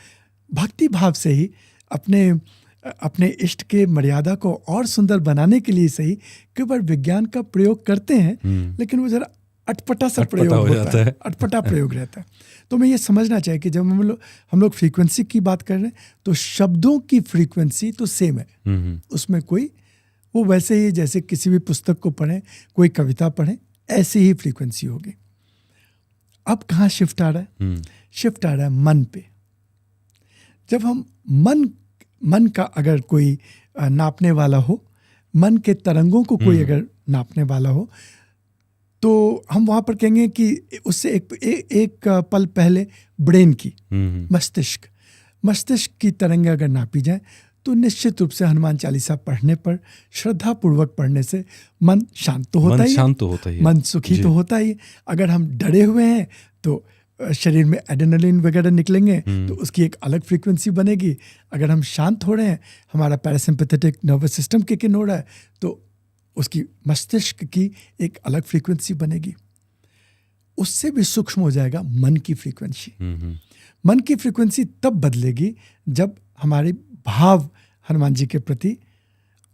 भक्ति भाव से ही अपने इष्ट के मर्यादा को और सुंदर बनाने के लिए सही कई बार विज्ञान का प्रयोग करते हैं, लेकिन वो जरा अटपटा सा प्रयोग होता है, अटपटा प्रयोग रहता है। तो हमें ये समझना चाहिए कि जब हम लोग फ्रीक्वेंसी की बात कर रहे हैं, तो शब्दों की फ्रीक्वेंसी तो सेम है, उसमें कोई वो वैसे ही जैसे किसी भी पुस्तक को पढ़ें, कोई कविता पढ़ें, ऐसी ही फ्रीक्वेंसी होगी। अब कहाँ शिफ्ट आ रहा है? शिफ्ट आ रहा है मन पे। जब हम मन का अगर कोई नापने वाला हो, मन के तरंगों को कोई अगर नापने वाला हो, तो हम वहाँ पर कहेंगे कि उससे एक पल पहले ब्रेन की, मस्तिष्क की तरंगें अगर नापी जाए, तो निश्चित रूप से हनुमान चालीसा पढ़ने पर, श्रद्धा पूर्वक पढ़ने से मन शांत तो होता ही है, मन सुखी तो होता ही। अगर हम डरे हुए हैं तो शरीर में एड्रेनलिन वगैरह निकलेंगे, तो उसकी एक अलग फ्रीक्वेंसी बनेगी। अगर हम शांत हो रहे हैं, हमारा parasympathetic nervous system kick in हो रहा है, तो उसकी मस्तिष्क की एक अलग फ्रीक्वेंसी बनेगी। उससे भी सूक्ष्म हो जाएगा मन की फ्रीक्वेंसी। मन की फ्रीक्वेंसी तब बदलेगी जब हमारे भाव हनुमान जी के प्रति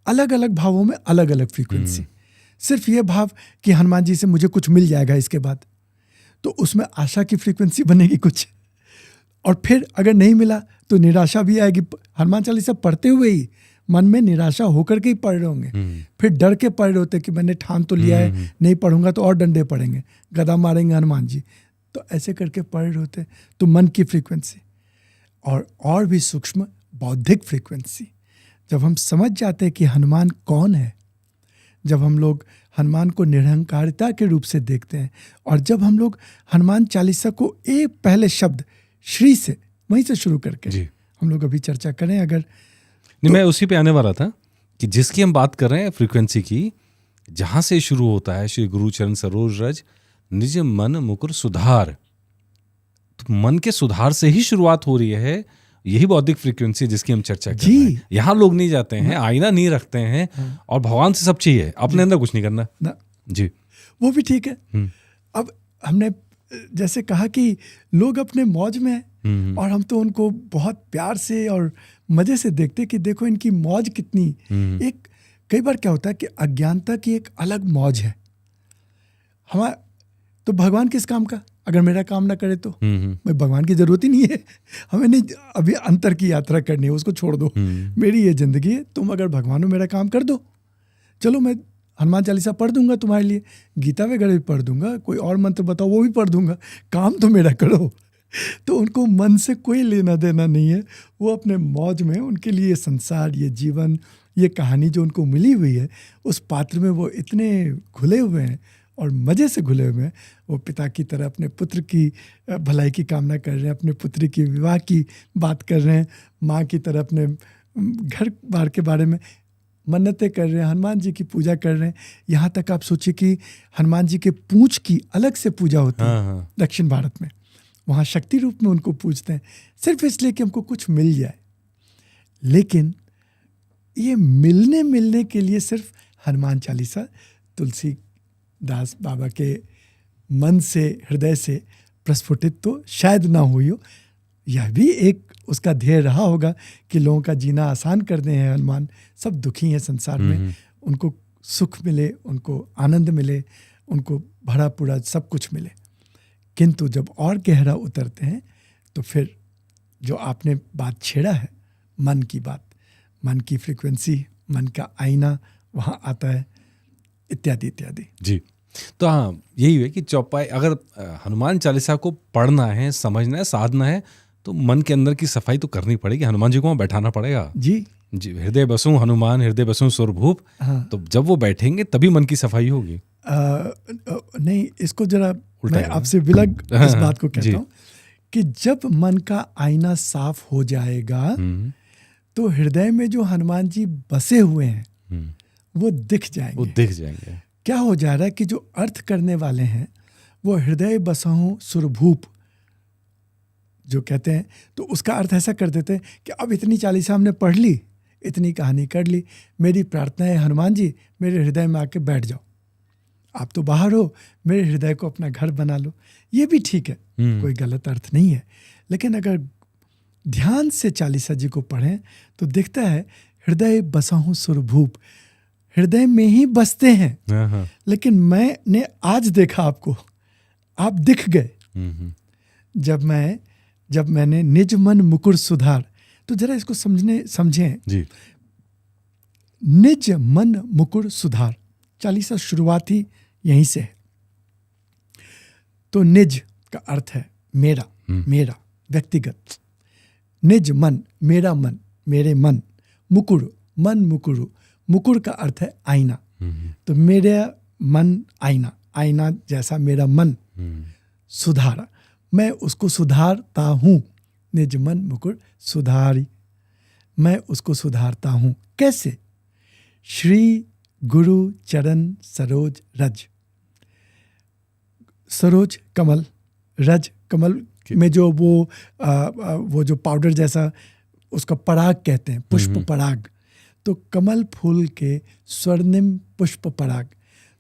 अलग अलग भावों में अलग अलग फ्रीक्वेंसी। सिर्फ ये भाव कि हनुमान जी से मुझे कुछ मिल जाएगा इसके बाद, तो उसमें आशा की फ्रीक्वेंसी बनेगी कुछ, और फिर अगर नहीं मिला तो निराशा भी आएगी। हनुमान चालीसा पढ़ते हुए ही मन में निराशा होकर के ही पढ़ रहे होंगे, फिर डर के पढ़ रहे होते कि मैंने ठान तो लिया है, नहीं पढ़ूंगा तो और डंडे पड़ेंगे, गदा मारेंगे हनुमान जी, तो ऐसे करके पढ़ रहे होते। तो मन की फ्रीक्वेंसी और भी सूक्ष्म बौद्धिक फ्रीक्वेंसी, जब हम समझ जाते हैं कि हनुमान कौन है, जब हम लोग हनुमान को निरहंकारिता के रूप से देखते हैं, और जब हम लोग हनुमान चालीसा को एक पहले शब्द श्री से, वहीं से शुरू करके हम लोग अभी चर्चा करें अगर, नहीं, मैं उसी पे आने वाला था कि जिसकी हम बात कर रहे हैं फ्रीक्वेंसी की, जहां से शुरू होता है श्री गुरु चरण सरोज रज निज मन मुकुर सुधार, तो मन के सुधार से ही शुरुआत हो रही है। यही बौद्धिक फ्रीक्वेंसी जिसकी हम चर्चा कर रहे हैं। यहाँ लोग नहीं जाते हैं, आईना नहीं रखते हैं, और भगवान से सब चाहिए, अपने अंदर कुछ नहीं करना ना। जी, वो भी ठीक है। अब हमने जैसे कहा कि लोग अपने मौज में हैं, और हम तो उनको बहुत प्यार से और मजे से देखते कि देखो इनकी मौज कितनी। एक कई बार क्या होता है कि अज्ञानता की एक अलग मौज है। तो भगवान किस काम का? अगर मेरा काम ना करे तो हम्म, भाई भगवान की जरूरत ही नहीं है। हमें नहीं अभी अंतर की यात्रा करनी है, उसको छोड़ दो। मेरी ये जिंदगी है, तुम अगर भगवान में मेरा काम कर दो, चलो मैं हनुमान चालीसा पढ़ दूंगा तुम्हारे लिए, गीता वगैरह भी पढ़ दूंगा, कोई और मंत्र बताओ वो भी पढ़ दूंगा, काम तो मेरा करो। तो उनको मन से कोई लेना देना नहीं है, वो अपने मौज में, उनके लिए ये संसार, ये जीवन, ये कहानी जो उनको मिली हुई है, उस पात्र में वो इतने घुले हुए हैं और मज़े से घुले हुए हैं। वो पिता की तरह अपने पुत्र की भलाई की कामना कर रहे हैं, अपने पुत्री की विवाह की बात कर रहे हैं, माँ की तरह अपने घर बार के बारे में मन्नतें कर रहे हैं, हनुमान जी की पूजा कर रहे हैं। यहाँ तक आप सोचिए कि हनुमान जी के पूंछ की अलग से पूजा होती है दक्षिण भारत में, वहाँ शक्ति रूप में उनको पूजते हैं, सिर्फ इसलिए कि हमको कुछ मिल जाए। लेकिन ये मिलने के लिए सिर्फ हनुमान चालीसा तुलसीदास बाबा के मन से, हृदय से प्रस्फुटित तो शायद ना हुई हो। यह भी एक उसका ध्येय रहा होगा कि लोगों का जीना आसान कर दे हैं हनुमान, सब दुखी हैं संसार में, उनको सुख मिले, उनको आनंद मिले, उनको भरा पूरा सब कुछ मिले। किंतु जब और गहरा उतरते हैं तो फिर जो आपने बात छेड़ा है, मन की बात, मन की फ्रीक्वेंसी, मन का आईना वहाँ आता है, इत्यादि इत्यादि। जी, तो हाँ यही है कि चौपाई, अगर हनुमान चालीसा को पढ़ना है, समझना है, साधना है, तो मन के अंदर की सफाई तो करनी पड़ेगी, हनुमान जी को वहाँ बैठाना पड़ेगा। जी जी, हृदय बसुं हनुमान हृदय बसुं सुरभूप। हाँ। तो जब वो बैठेंगे तभी मन की सफाई होगी। नहीं, इसको जरा मैं है। आपसे विलग इस बात को जी। कहता हूँ कि जब मन का आईना साफ हो जाएगा तो हृदय में जो हनुमान जी बसे हुए हैं वो दिख जाएंगे। वो दिख जाएंगे। क्या हो जा रहा है कि जो अर्थ करने वाले हैं वो हृदय बसहु सुरभूप जो कहते हैं, तो उसका अर्थ ऐसा कर देते हैं कि अब इतनी चालीसा हमने पढ़ ली, इतनी कहानी कर ली, मेरी प्रार्थना है हनुमान जी मेरे हृदय में आके बैठ जाओ, आप तो बाहर हो, मेरे हृदय को अपना घर बना लो। ये भी ठीक है, कोई गलत अर्थ नहीं है। लेकिन अगर ध्यान से चालीसा जी को पढ़ें तो दिखता है हृदय बसहु सुरभूप, हृदय में ही बसते हैं। लेकिन मैंने आज देखा आपको, आप दिख गए जब मैंने निज मन मुकुर सुधार। तो जरा इसको समझें जी। निज मन मुकुर सुधार, चालीसा शुरुआत ही यहीं से है। तो निज का अर्थ है मेरा, मेरा व्यक्तिगत, निज मन मेरा मन, मेरे मन, मुकुर मन मुकुरु, मुकुर का अर्थ है आईना। तो मेरा मन आईना, आईना जैसा मेरा मन सुधारा, मैं उसको सुधारता हूँ। निज मन मुकुर सुधारी, मैं उसको सुधारता हूँ। कैसे? श्री गुरु चरण सरोज रज, सरोज कमल, रज कमल में जो वो जो पाउडर जैसा उसका पराग कहते हैं, पुष्प पराग, तो कमल फूल के स्वर्णिम पुष्प पराग।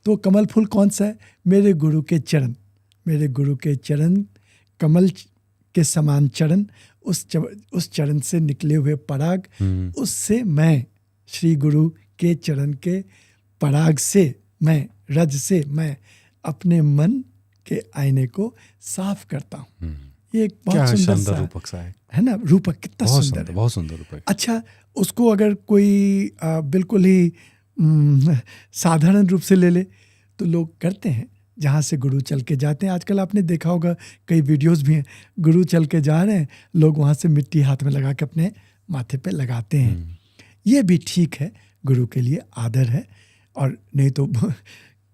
तो कमल फूल कौन सा है? मेरे गुरु के चरण, मेरे गुरु के चरण, कमल के समान चरण, उस चरण से निकले हुए पराग, उससे मैं श्री गुरु के चरण के पराग से, मैं रज से मैं अपने मन के आईने को साफ करता हूँ। ये एक बहुत सुंदर रूपक सा है ना, रूपक कितना सुंदर है, बहुत सुंदर रूपक। अच्छा, उसको अगर कोई बिल्कुल ही साधारण रूप से ले ले तो लोग करते हैं, जहाँ से गुरु चल के जाते हैं। आजकल आपने देखा होगा कई वीडियोस भी हैं, गुरु चल के जा रहे हैं, लोग वहाँ से मिट्टी हाथ में लगा के अपने माथे पे लगाते हैं। ये भी ठीक है, गुरु के लिए आदर है। और नहीं तो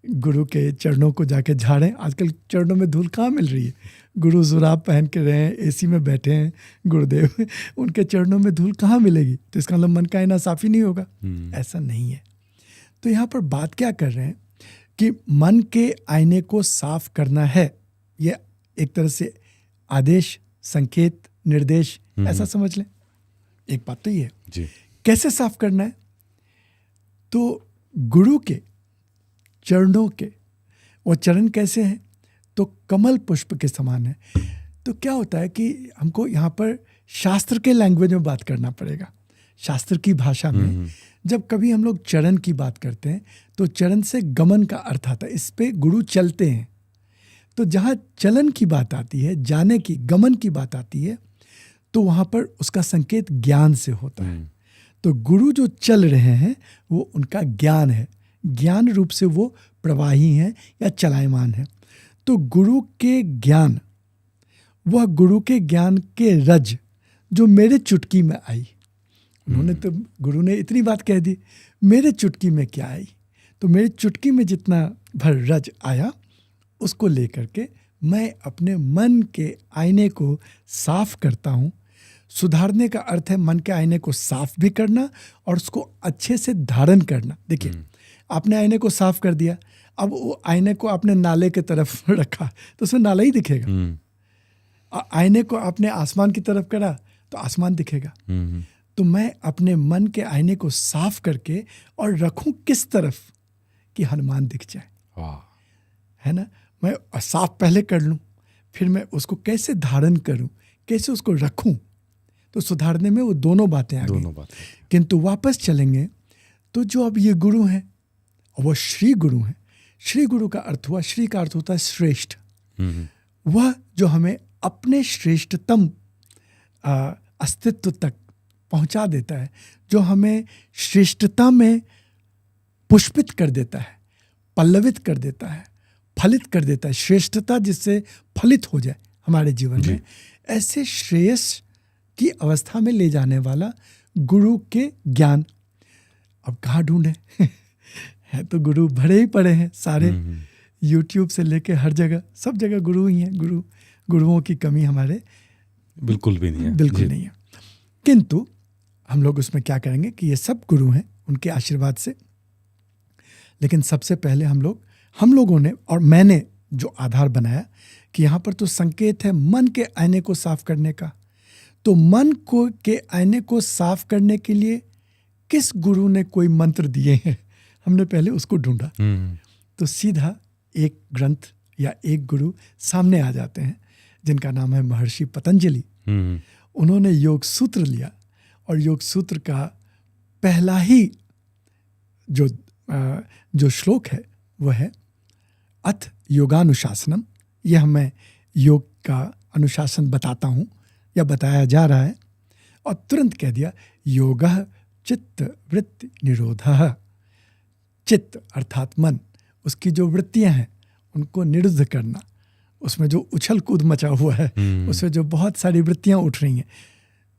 गुरु के चरणों को जाके झाड़ें, आजकल चरणों में धूल कहाँ मिल रही है। गुरु जुराब पहन के रहे हैं, एसी में बैठे हैं गुरुदेव, उनके चरणों में धूल कहाँ मिलेगी? तो इसका मतलब मन का आईना साफ ही नहीं होगा। ऐसा नहीं है। तो यहाँ पर बात क्या कर रहे हैं कि मन के आईने को साफ करना है, ये एक तरह से आदेश, संकेत, निर्देश ऐसा समझ लें। एक बात तो ये है जी। कैसे साफ करना है? तो गुरु के चरणों के, वो चरण कैसे हैं? तो कमल पुष्प के समान है। तो क्या होता है कि हमको यहाँ पर शास्त्र के लैंग्वेज में बात करना पड़ेगा, शास्त्र की भाषा में। जब कभी हम लोग चरण की बात करते हैं तो चरण से गमन का अर्थ आता है, इस पे गुरु चलते हैं। तो जहाँ चलन की बात आती है, जाने की, गमन की बात आती है, तो वहाँ पर उसका संकेत ज्ञान से होता है। तो गुरु जो चल रहे हैं वो उनका ज्ञान है, ज्ञान रूप से वो प्रवाही हैं या चलायमान है। तो गुरु के ज्ञान, वह गुरु के ज्ञान के रज जो मेरे चुटकी में आई, उन्होंने तो, गुरु ने इतनी बात कह दी, मेरे चुटकी में क्या आई, तो मेरी चुटकी में जितना भर रज आया उसको लेकर के मैं अपने मन के आईने को साफ करता हूँ। सुधारने का अर्थ है मन के आईने को साफ भी करना और उसको अच्छे से धारण करना। देखिए, आपने आईने को साफ कर दिया, अब वो आईने को आपने नाले के तरफ रखा तो उसमें नाला ही दिखेगा। आईने को आपने आसमान की तरफ करा तो आसमान दिखेगा। तो मैं अपने मन के आईने को साफ करके और रखूं किस तरफ कि हनुमान दिख जाए, है ना। मैं साफ पहले कर लूं, फिर मैं उसको कैसे धारण करूं, कैसे उसको रखूं, तो सुधारने में वो दोनों बातें आ गई। किंतु वापस चलेंगे तो जो अब ये गुरु हैं वो श्री गुरु हैं। श्री गुरु का अर्थ हुआ, श्री का अर्थ होता है श्रेष्ठ। वह जो हमें अपने श्रेष्ठतम अस्तित्व तक पहुंचा देता है, जो हमें श्रेष्ठता में पुष्पित कर देता है, पल्लवित कर देता है, फलित कर देता है। श्रेष्ठता जिससे फलित हो जाए हमारे जीवन में, ऐसे श्रेयस की अवस्था में ले जाने वाला गुरु के ज्ञान। अब कहाँ ढूंढे है तो गुरु भरे ही पड़े हैं सारे, YouTube से लेके हर जगह, सब जगह गुरु ही हैं। गुरुओं की कमी हमारे बिल्कुल भी नहीं है, बिल्कुल नहीं है। किंतु हम लोग उसमें क्या करेंगे कि ये सब गुरु हैं उनके आशीर्वाद से। लेकिन सबसे पहले हम लोगों ने और मैंने जो आधार बनाया कि यहाँ पर तो संकेत है मन के आईने को साफ करने का। तो मन को के आईने को साफ करने के लिए किस गुरु ने कोई मंत्र दिए हैं, हमने पहले उसको ढूंढा। तो सीधा एक ग्रंथ या एक गुरु सामने आ जाते हैं जिनका नाम है महर्षि पतंजलि। उन्होंने योग सूत्र लिया और योग सूत्र का पहला ही जो श्लोक है वह है अथ योगानुशासनम। यह मैं योग का अनुशासन बताता हूँ या बताया जा रहा है, और तुरंत कह दिया योगः चित्त वृत्ति निरोधः। चित्त अर्थात मन, उसकी जो वृत्तियां हैं उनको निरुद्ध करना, उसमें जो उछल कूद मचा हुआ है, उसमें जो बहुत सारी वृत्तियां उठ रही हैं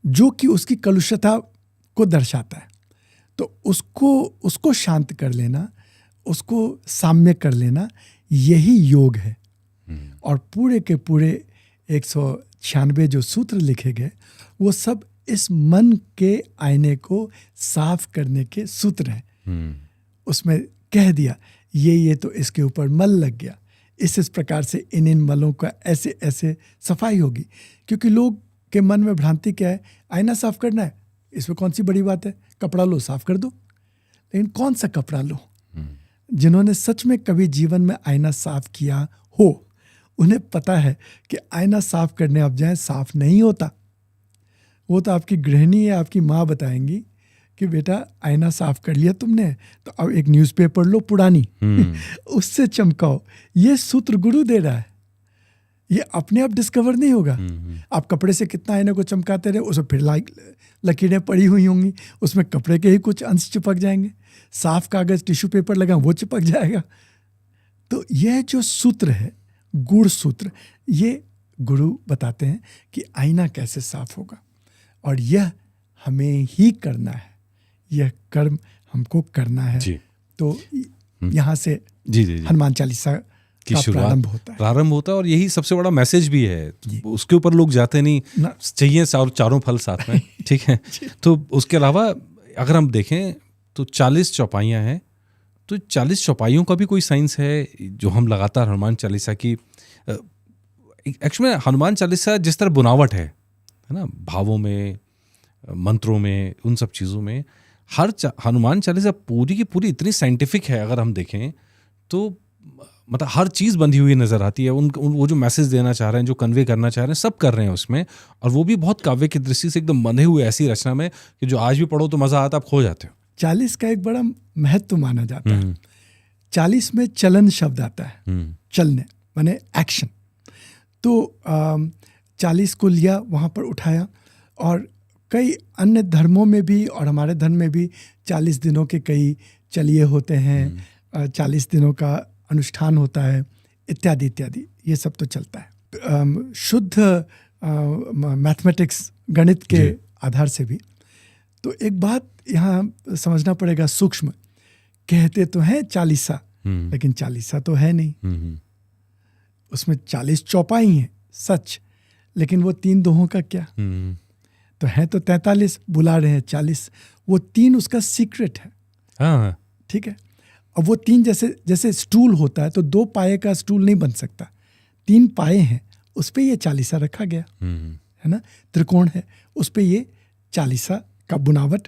जो कि उसकी कलुषता को दर्शाता है, तो उसको शांत कर लेना, उसको साम्य कर लेना, यही योग है। और पूरे के पूरे 196 जो सूत्र लिखे गए वो सब इस मन के आईने को साफ करने के सूत्र हैं। उसमें कह दिया ये तो इसके ऊपर मल लग गया, इस प्रकार से इन मलों का ऐसे ऐसे सफाई होगी। क्योंकि लोग के मन में भ्रांति क्या है, आईना साफ करना है, इसमें कौन सी बड़ी बात है, कपड़ा लो साफ कर दो। लेकिन कौन सा कपड़ा लो? जिन्होंने सच में कभी जीवन में आईना साफ किया हो उन्हें पता है कि आईना साफ करने आप जाएं साफ नहीं होता। वो तो आपकी गृहिणी या आपकी माँ बताएंगी कि बेटा आईना साफ कर लिया तुमने तो अब एक न्यूज़पेपर लो पुरानी उससे चमकाओ। ये सूत्र गुरु दे रहा है, ये अपने आप डिस्कवर नहीं होगा। आप कपड़े से कितना आईने को चमकाते रहे, उसमें फिर लकीरें पड़ी हुई होंगी, उसमें कपड़े के ही कुछ अंश चिपक जाएंगे। साफ कागज टिश्यू पेपर लगा वो चिपक जाएगा। तो यह जो सूत्र है गुण सूत्र, ये गुरु बताते हैं कि आईना कैसे साफ होगा, और यह हमें ही करना है, यह कर्म हमको करना है। तो यहाँ से हनुमान चालीसा का प्रारंभ होता है और यही सबसे बड़ा मैसेज भी है। उसके ऊपर लोग जाते नहीं, चाहिए चारों फल साथ में, ठीक है। तो उसके अलावा अगर हम देखें तो 40 चौपाइयाँ हैं, तो 40 चौपाइयों का भी कोई साइंस है जो हम लगातार हनुमान चालीसा की, एक्चुअली हनुमान चालीसा जिस तरह बुनावट है ना, भावों में, मंत्रों में, उन सब चीज़ों में, हनुमान चालीसा पूरी की पूरी इतनी साइंटिफिक है। अगर हम देखें तो मतलब हर चीज़ बंधी हुई नज़र आती है। वो जो मैसेज देना चाह रहे हैं, जो कन्वे करना चाह रहे हैं, सब कर रहे हैं उसमें, और वो भी बहुत काव्य की दृष्टि से एकदम बंधे हुए ऐसी रचना में कि जो आज भी पढ़ो तो मज़ा आता, आप खो जाते हो। 40 का एक बड़ा महत्व माना जाता है। 40 में चलन शब्द आता है, चलने माने एक्शन। तो 40 को लिया, वहाँ पर उठाया, और कई अन्य धर्मों में भी और हमारे धर्म में भी 40 दिनों के कई चलिए होते हैं, 40 दिनों का अनुष्ठान होता है, इत्यादि इत्यादि, ये सब तो चलता है। शुद्ध मैथमेटिक्स, गणित के आधार से भी। तो एक बात यहाँ समझना पड़ेगा सूक्ष्म, कहते तो हैं 40, लेकिन 40 तो है नहीं। उसमें 40 चौपाई हैं सच, लेकिन वो 3 दोहों का क्या? तो है तो 43, बुला रहे हैं 40, वो 3 उसका सीक्रेट है। हाँ, ठीक है। अब वो 3 जैसे स्टूल होता है, तो 2 पाए का स्टूल नहीं बन सकता, 3 पाए हैं, उस पे ये 40 रखा गया, है ना। त्रिकोण है, उस पे ये 40 का बुनावट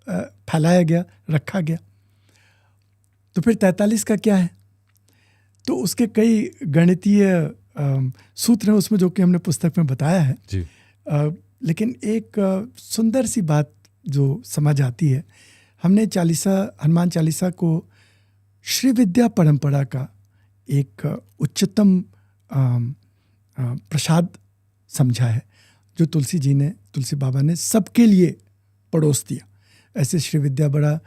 फैलाया गया, रखा गया। तो फिर 43 का क्या है? तो उसके कई गणितीय सूत्र हैं उसमें, जो कि हमने पुस्तक में बताया है जी। लेकिन एक सुंदर सी बात जो समझ आती है, हमने हनुमान चालीसा को श्री विद्या परंपरा का एक उच्चतम प्रसाद समझा है, जो तुलसी बाबा ने सबके लिए परोस दिया। ऐसे श्री विद्या बड़ा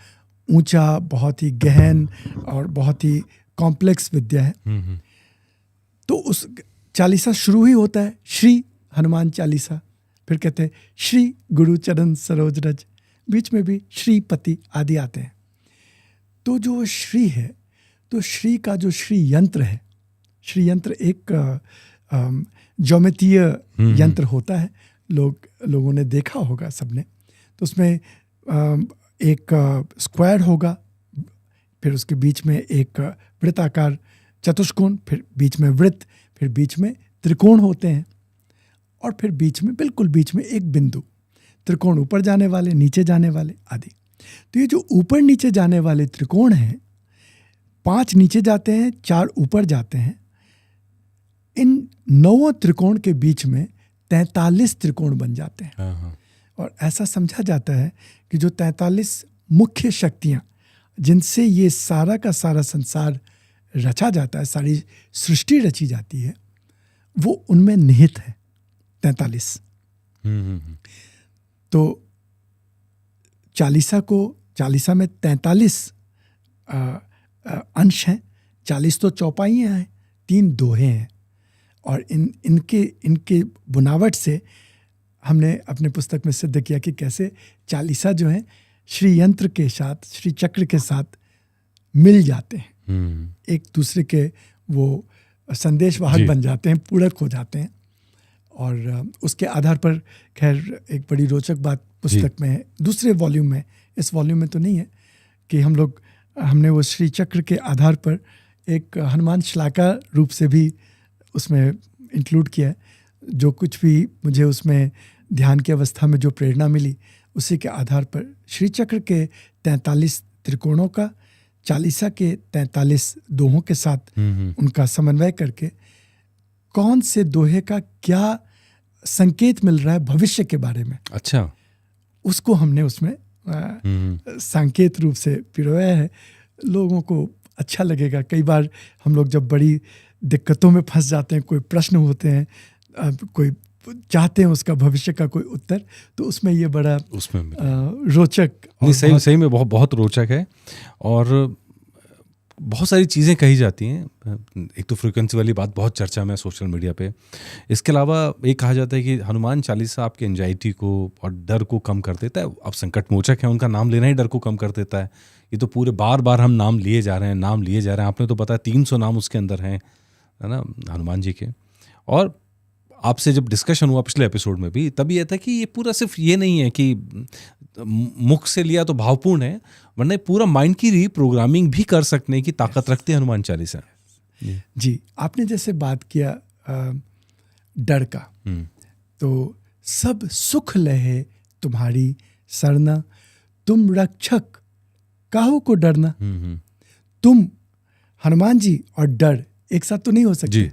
ऊंचा, बहुत ही गहन और बहुत ही कॉम्प्लेक्स विद्या है। तो उस 40 शुरू ही होता है श्री हनुमान चालीसा, फिर कहते हैं श्री गुरु चरण सरोज रज, बीच में भी श्रीपति आदि आते हैं। तो जो श्री है, तो श्री का जो श्री यंत्र है, श्री यंत्र एक ज्योमेट्रीय यंत्र होता है, लोगों ने देखा होगा सबने। तो उसमें एक स्क्वायर होगा, फिर उसके बीच में एक वृत्ताकार चतुष्कोण, फिर बीच में वृत्त, फिर बीच में त्रिकोण होते हैं, और फिर बीच में, बिल्कुल बीच में एक बिंदु, त्रिकोण ऊपर जाने वाले, नीचे जाने वाले आदि। तो ये जो ऊपर नीचे जाने वाले त्रिकोण हैं, 5 नीचे जाते हैं, 4 ऊपर जाते हैं। इन 9 त्रिकोण के बीच में 43 त्रिकोण बन जाते हैं। और ऐसा समझा जाता है कि जो 43 मुख्य शक्तियाँ, जिनसे ये सारा का सारा संसार रचा जाता है, सारी सृष्टि रची जाती है, वो उनमें निहित है 43। तो 40 में 43 अंश हैं, 40 तो चौपाइयाँ हैं, 3 दोहे हैं, और इनके बुनावट से हमने अपने पुस्तक में सिद्ध किया कि कैसे 40 जो हैं श्री यंत्र के साथ, श्री चक्र के साथ मिल जाते हैं, एक दूसरे के वो संदेशवाहक बन जाते हैं, पूरक हो जाते हैं। और उसके आधार पर खैर एक बड़ी रोचक बात पुस्तक में है, दूसरे वॉल्यूम में, इस वॉल्यूम में तो नहीं है, कि हमने वो श्री चक्र के आधार पर एक हनुमान श्लाका रूप से भी उसमें इंक्लूड किया है। जो कुछ भी मुझे उसमें ध्यान की अवस्था में जो प्रेरणा मिली, उसी के आधार पर श्री चक्र के 43 त्रिकोणों का 40 के 43 दोहों के साथ उनका समन्वय करके कौन से दोहे का क्या संकेत मिल रहा है भविष्य के बारे में, अच्छा, उसको हमने उसमें संकेत रूप से पिरोया है। लोगों को अच्छा लगेगा। कई बार हम लोग जब बड़ी दिक्कतों में फंस जाते हैं, कोई प्रश्न होते हैं, कोई चाहते हैं उसका भविष्य का कोई उत्तर, तो उसमें ये बड़ा रोचक, नहीं सही में बहुत रोचक है। और बहुत सारी चीज़ें कही जाती हैं। एक तो फ्रीक्वेंसी वाली बात बहुत चर्चा में सोशल मीडिया पे। इसके अलावा एक कहा जाता है कि हनुमान चालीसा आपकी एंजाइटी को और डर को कम कर देता है। अब संकट मोचक है, उनका नाम लेना ही डर को कम कर देता है। ये तो पूरे बार हम नाम लिए जा रहे हैं। आपने तो बताया 300 नाम उसके अंदर हैं, है ना, हनुमान जी के। और आपसे जब डिस्कशन हुआ पिछले एपिसोड में भी, तभी यह था कि ये पूरा सिर्फ ये नहीं है कि मुख से लिया तो भावपूर्ण है, वरना पूरा माइंड की रीप्रोग्रामिंग भी कर सकने की ताकत रखती है हनुमान चालीसा। जी, आपने जैसे बात किया डर का, तो सब सुख लहे तुम्हारी सरना, तुम रक्षक काहू को डरना। तुम हनुमान जी और डर एक साथ तो नहीं हो सकते।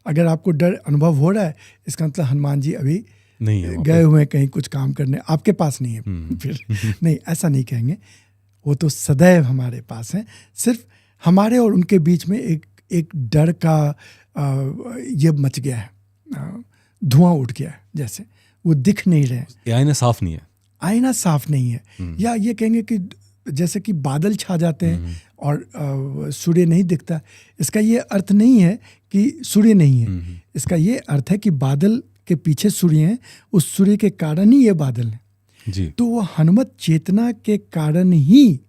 अगर आपको डर अनुभव हो रहा है, इसका मतलब हनुमान जी अभी नहीं गए हुए हैं कहीं कुछ काम करने, आपके पास नहीं है। फिर नहीं, ऐसा नहीं कहेंगे, वो तो सदैव हमारे पास हैं। सिर्फ हमारे और उनके बीच में एक डर का ये मच गया है, धुआं उठ गया है, जैसे वो दिख नहीं रहे, ये आईना साफ नहीं है, आईना साफ नहीं है, या ये कहेंगे कि जैसे कि बादल छा जाते हैं और सूर्य नहीं दिखता। इसका ये अर्थ नहीं है कि सूर्य नहीं है, इसका ये अर्थ है कि बादल के पीछे सूर्य है, उस सूर्य के कारण ही ये बादल है जी। तो वो हनुमत चेतना के कारण ही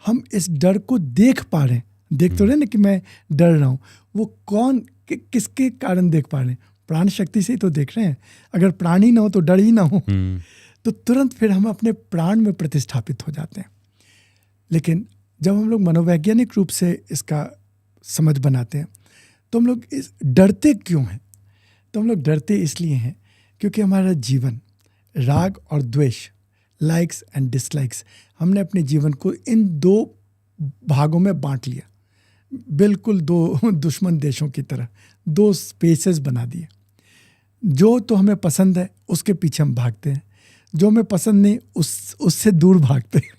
हम इस डर को देख पा रहे हैं। देख तो रहे ना कि मैं डर रहा हूँ, वो कौन किसके कारण देख पा रहे हैं? प्राण शक्ति से ही तो देख रहे हैं। अगर प्राण ही ना हो तो डर ही ना हो, तो तुरंत फिर हम अपने प्राण में प्रतिष्ठापित हो जाते हैं। लेकिन जब हम लोग मनोवैज्ञानिक रूप से इसका समझ बनाते हैं तो हम लोग इस डरते क्यों हैं? तो हम लोग डरते इसलिए हैं क्योंकि हमारा जीवन राग और द्वेष, लाइक्स एंड डिसलाइक्स, हमने अपने जीवन को इन दो भागों में बांट लिया, बिल्कुल दो दुश्मन देशों की तरह, दो स्पेसेस बना दिए। जो तो हमें पसंद है उसके पीछे हम भागते हैं, जो हमें पसंद नहीं उससे दूर भागते हैं।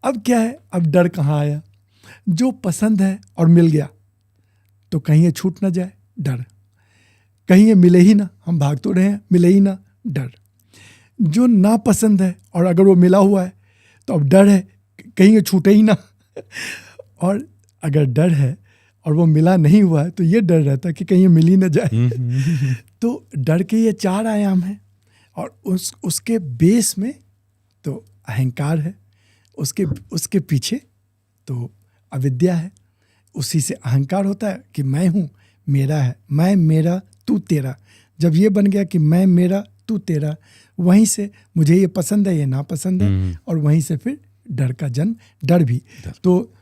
अब क्या है, अब डर कहाँ आया? जो पसंद है और मिल गया तो कहीं ये छूट ना जाए, डर। कहीं ये मिले ही ना, हम भाग तो रहे हैं, मिले ही ना, डर। जो ना पसंद है और अगर वो मिला हुआ है तो अब डर है कहीं ये छूटे ही ना। और अगर डर है और वो मिला नहीं हुआ है तो ये डर रहता है कि कहीं ये मिल ही ना जाए। तो डर के ये 4 आयाम हैं और उसके बेस में तो अहंकार है, उसके पीछे तो अविद्या है। उसी से अहंकार होता है कि मैं हूँ, मेरा है, मैं मेरा तू तेरा। जब ये बन गया कि मैं मेरा तू तेरा, वहीं से मुझे ये पसंद है, ये नापसंद है, और वहीं से फिर डर का जन्म, डर भी। तो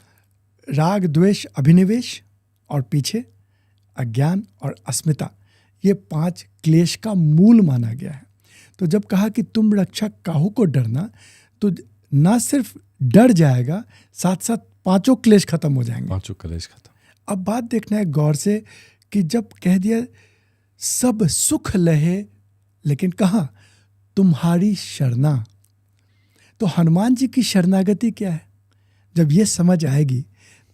राग द्वेष अभिनिवेश और पीछे अज्ञान और अस्मिता, ये 5 क्लेश का मूल माना गया है। तो जब कहा कि तुम रक्षा काहू को डरना, तो ना सिर्फ डर जाएगा, साथ साथ 5 क्लेश खत्म हो जाएंगे। 5 क्लेश खत्म। अब बात देखना है गौर से कि जब कह दिया सब सुख लहे लेकिन कहाँ, तुम्हारी शरणा, तो हनुमान जी की शरणागति क्या है? जब ये समझ आएगी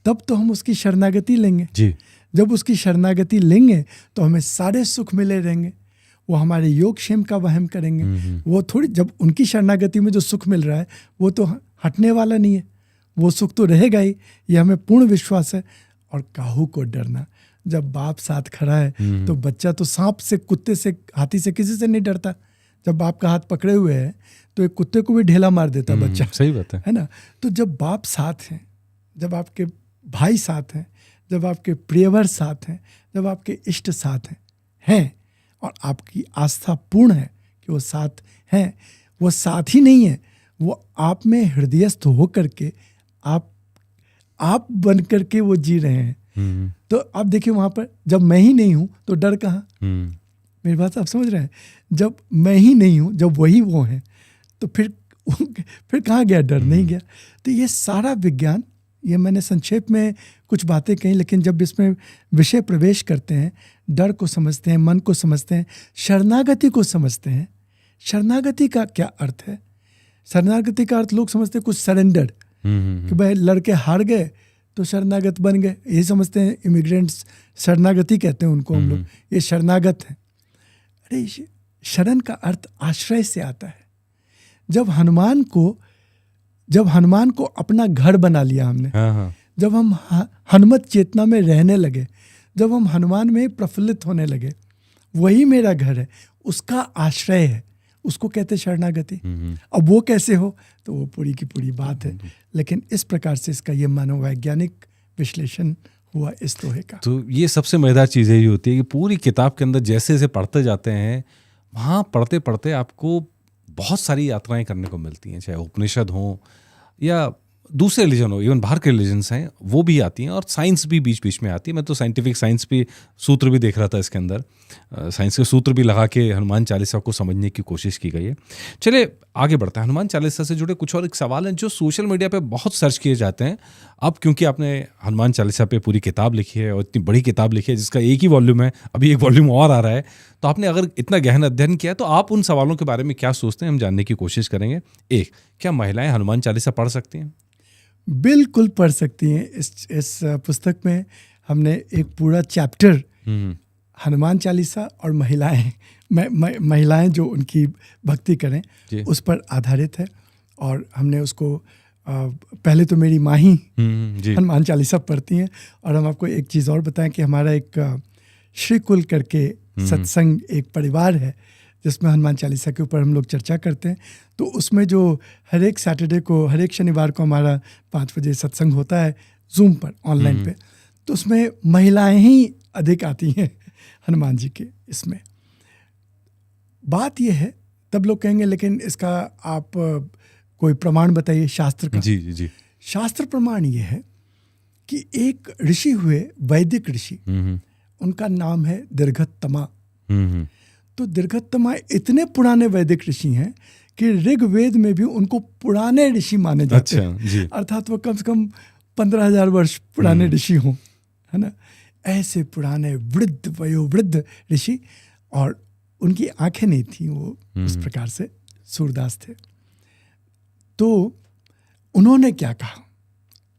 तब तो हम उसकी शरणागति लेंगे जी। जब उसकी शरणागति लेंगे तो हमें सारे सुख मिले रहेंगे, वो हमारे योगक्षेम का वहन करेंगे। वो थोड़ी, जब उनकी शरणागति में जो सुख मिल रहा है वो तो हटने वाला नहीं है, वो सुख तो रहेगा ही, ये हमें पूर्ण विश्वास है। और काहू को डरना, जब बाप साथ खड़ा है तो बच्चा तो सांप से, कुत्ते से, हाथी से, किसी से नहीं डरता। जब बाप का हाथ पकड़े हुए है तो एक कुत्ते को भी ढेला मार देता बच्चा, सही बात है ना। तो जब बाप साथ हैं, जब आपके भाई साथ हैं, जब आपके प्रियवर साथ हैं, जब आपके इष्ट साथ हैं और आपकी आस्था पूर्ण है कि वो साथ हैं, वो साथ ही नहीं है, वो आप में हृदयस्थ होकर के आप बन करके वो जी रहे हैं। तो आप देखिए वहाँ पर जब मैं ही नहीं हूँ तो डर कहाँ? मेरी बात आप समझ रहे हैं? जब मैं ही नहीं हूँ, जब वही वो हैं, तो फिर कहाँ गया डर? नहीं गया। तो ये सारा विज्ञान, ये मैंने संक्षेप में कुछ बातें कही, लेकिन जब इसमें विषय प्रवेश करते हैं, डर को समझते हैं, मन को समझते हैं, शरणागति को समझते हैं। शरणागति का क्या अर्थ है? शरणागति का अर्थ लोग समझते हैं कुछ सरेंडर, कि भाई लड़के हार गए तो शरणागत बन गए, यही समझते हैं। इमिग्रेंट्स शरणागति कहते हैं उनको हम लोग, ये शरणागत हैं। अरे शरण का अर्थ आश्रय से आता है। जब हनुमान को अपना घर बना लिया हमने, जब हम हनुमत चेतना में रहने लगे, जब हम हनुमान में प्रफुल्लित होने लगे, वही मेरा घर है, उसका आश्रय है, उसको कहते शरणागति। अब वो कैसे हो, तो वो पूरी की पूरी बात है। लेकिन इस प्रकार से इसका ये मनोवैज्ञानिक विश्लेषण हुआ इस दोहे का। तो ये सबसे मजेदार चीज़ यही होती है कि पूरी किताब के अंदर जैसे जैसे पढ़ते जाते हैं, वहाँ पढ़ते पढ़ते आपको बहुत सारी यात्राएं करने को मिलती हैं, चाहे उपनिषद हो या दूसरे रिलीजन हो, इवन बाहर के रिलीजन्स हैं वो भी आती हैं, और साइंस भी बीच बीच में आती है। मैं तो साइंटिफिक साइंस भी सूत्र भी देख रहा था इसके अंदर, साइंस के सूत्र भी लगा के हनुमान चालीसा को समझने की कोशिश की गई है। चलिए आगे बढ़ते हैं। हनुमान चालीसा से जुड़े कुछ और एक सवाल हैं जो सोशल मीडिया पे बहुत सर्च किए जाते हैं। अब क्योंकि आपने हनुमान चालीसा पे पूरी किताब लिखी है और इतनी बड़ी किताब लिखी है जिसका एक ही वॉल्यूम है, अभी एक वॉल्यूम और आ रहा है, तो आपने अगर इतना गहन अध्ययन किया तो आप उन सवालों के बारे में क्या सोचते हैं, हम जानने की कोशिश करेंगे। एक, क्या महिलाएं हनुमान चालीसा पढ़ सकती हैं? बिल्कुल पढ़ सकती हैं। इस पुस्तक में हमने एक पूरा चैप्टर हनुमान चालीसा और महिलाएं जो उनकी भक्ति करें उस पर आधारित है। और हमने उसको पहले तो मेरी माँ ही हनुमान चालीसा पढ़ती हैं। और हम आपको एक चीज़ और बताएं कि हमारा एक श्रीकुल करके सत्संग एक परिवार है जिसमें हनुमान चालीसा के ऊपर हम लोग चर्चा करते हैं। तो उसमें जो हर एक सैटरडे को, हर एक शनिवार को हमारा 5 बजे सत्संग होता है जूम पर, ऑनलाइन पे, तो उसमें महिलाएं ही अधिक आती हैं हनुमान जी के। इसमें बात यह है, तब लोग कहेंगे लेकिन इसका आप कोई प्रमाण बताइए शास्त्र का। जी। शास्त्र प्रमाण ये है कि एक ऋषि हुए, वैदिक ऋषि, उनका नाम है दीर्घोत्तमा। तो दीर्घोत्तमा इतने पुराने वैदिक ऋषि हैं कि ऋग्वेद में भी उनको पुराने ऋषि माने जाते हैं। अर्थात वो कम से कम 15,000 वर्ष पुराने ऋषि हों, है ना। ऐसे पुराने वृद्ध, वयोवृद्ध ऋषि, और उनकी आंखें नहीं थी, वो उस प्रकार से सूरदास थे। तो उन्होंने क्या कहा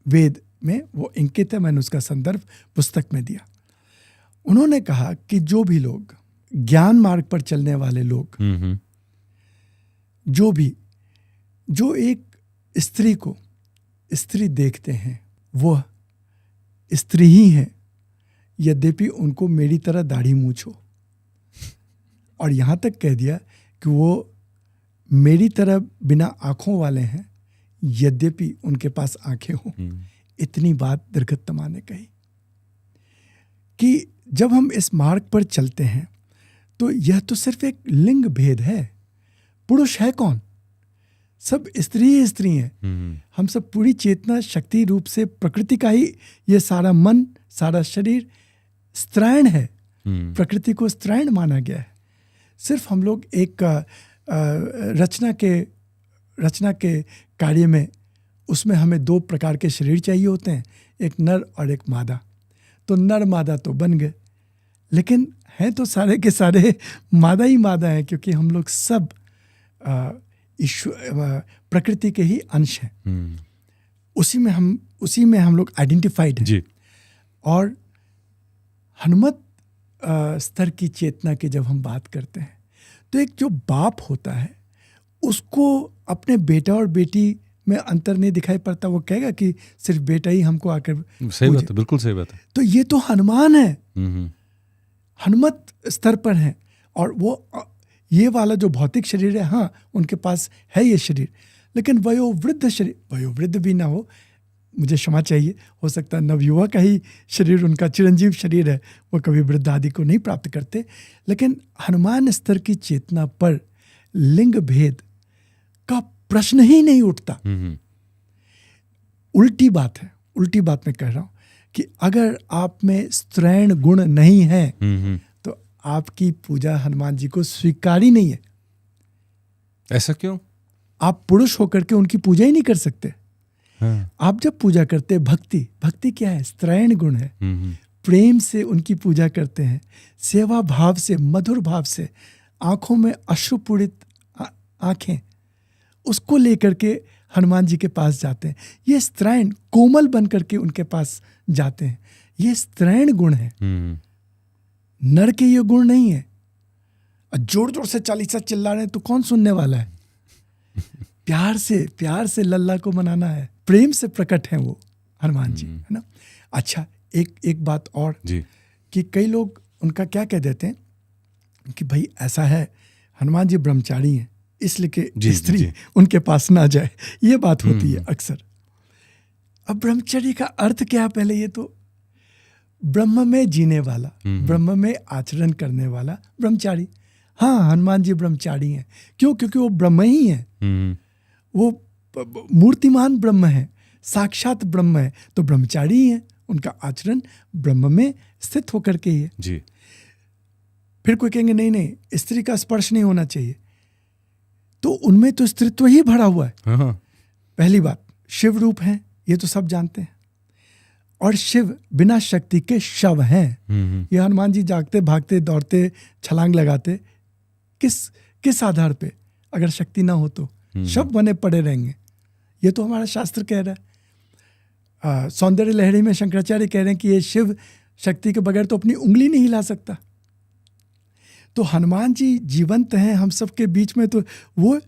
वेद में, वो इंकित है, मैंने उसका संदर्भ पुस्तक में दिया। उन्होंने कहा कि जो भी लोग ज्ञान मार्ग पर चलने वाले लोग, जो एक स्त्री को स्त्री देखते हैं, वह स्त्री ही है, यद्यपि उनको मेरी तरह दाढ़ी मूंछ हो। और यहाँ तक कह दिया कि वो मेरी तरह बिना आंखों वाले हैं, यद्यपि उनके पास आंखें हों। इतनी बात दीर्घोत्तमा ने कही कि जब हम इस मार्ग पर चलते हैं तो यह तो सिर्फ एक लिंग भेद है। पुरुष है कौन? सब स्त्री ही स्त्री हैं। हम सब पूरी चेतना शक्ति रूप से प्रकृति का ही, ये सारा मन, सारा शरीर स्त्रैण है। प्रकृति को स्त्रैण माना गया है। सिर्फ हम लोग एक रचना के कार्य में, उसमें हमें 2 प्रकार के शरीर चाहिए होते हैं, एक नर और एक मादा। तो नर मादा तो बन गए, लेकिन हैं तो सारे के सारे मादा ही मादा हैं, क्योंकि हम लोग सब ईश्वर, प्रकृति के ही अंश हैं। उसी में हम लोग आइडेंटिफाइड हैं। और हनुमत स्तर की चेतना की जब हम बात करते हैं, तो एक जो बाप होता है उसको अपने बेटा और बेटी में अंतर नहीं दिखाई पड़ता। वो कहेगा कि सिर्फ बेटा ही हमको आकर, सही बात है, बिल्कुल सही बात है। तो ये तो हनुमान है, हनुमत स्तर पर है। और वो ये वाला जो भौतिक शरीर है, हाँ उनके पास है ये शरीर, लेकिन वयोवृद्ध शरीर, वयोवृद्ध भी ना हो, मुझे क्षमा चाहिए, हो सकता है नवयुवा का ही शरीर उनका चिरंजीव शरीर है, वो कभी वृद्ध आदि को नहीं प्राप्त करते। लेकिन हनुमान स्तर की चेतना पर लिंग भेद का प्रश्न ही नहीं उठता। उल्टी बात है, उल्टी बात मैं कह रहा हूं कि अगर आप में स्त्रैण गुण नहीं है तो आपकी पूजा हनुमान जी को स्वीकार ही नहीं है। ऐसा क्यों? आप पुरुष होकर के उनकी पूजा ही नहीं कर सकते। आप जब पूजा करते हैं, भक्ति क्या है? स्त्रैण गुण है। प्रेम से उनकी पूजा करते हैं, सेवा भाव से, मधुर भाव से, आंखों में अश्रुपूरित आंखें, उसको लेकर के हनुमान जी के पास जाते हैं। ये स्त्रैण, कोमल बन करके उनके पास जाते हैं। ये स्त्रैण गुण है, नर के ये गुण नहीं है। जोर जोर से चालीसा चिल्ला रहे हैं तो कौन सुनने वाला है? प्यार से लल्ला को मनाना है, प्रेम से प्रकट है वो हनुमान जी, है ना। अच्छा, एक बात और जी, कि कई लोग उनका क्या कह देते हैं कि भाई ऐसा है, हनुमान जी ब्रह्मचारी हैं, इसलिए कि स्त्री उनके पास ना जाए। ये बात होती है अक्सर। अब ब्रह्मचर्य का अर्थ क्या है? पहले ये तो ब्रह्म में जीने वाला, ब्रह्म में आचरण करने वाला ब्रह्मचारी। हाँ, हनुमान जी ब्रह्मचारी हैं। क्यों? क्योंकि वो ब्रह्म ही है, वो मूर्तिमान ब्रह्म है, साक्षात ब्रह्म है, तो ब्रह्मचारी ही है। उनका आचरण ब्रह्म में स्थित होकर के ही है जी। फिर कोई कहेंगे नहीं, स्त्री का स्पर्श नहीं होना चाहिए, तो उनमें तो स्त्रीत्व ही भरा हुआ है। पहली बात, शिव रूप है, ये तो सब जानते हैं, और शिव बिना शक्ति के शव हैं। ये हनुमान जी जागते, भागते, दौड़ते, छलांग लगाते, किस आधार पे? अगर शक्ति ना हो तो शव बने पड़े रहेंगे। ये तो हमारा शास्त्र कह रहा है। सौंदर्य लहरी में शंकराचार्य कह रहे हैं कि ये शिव शक्ति के बगैर तो अपनी उंगली नहीं हिला सकता। तो हनुमान जी जीवंत हैं हम सबके बीच में, तो वो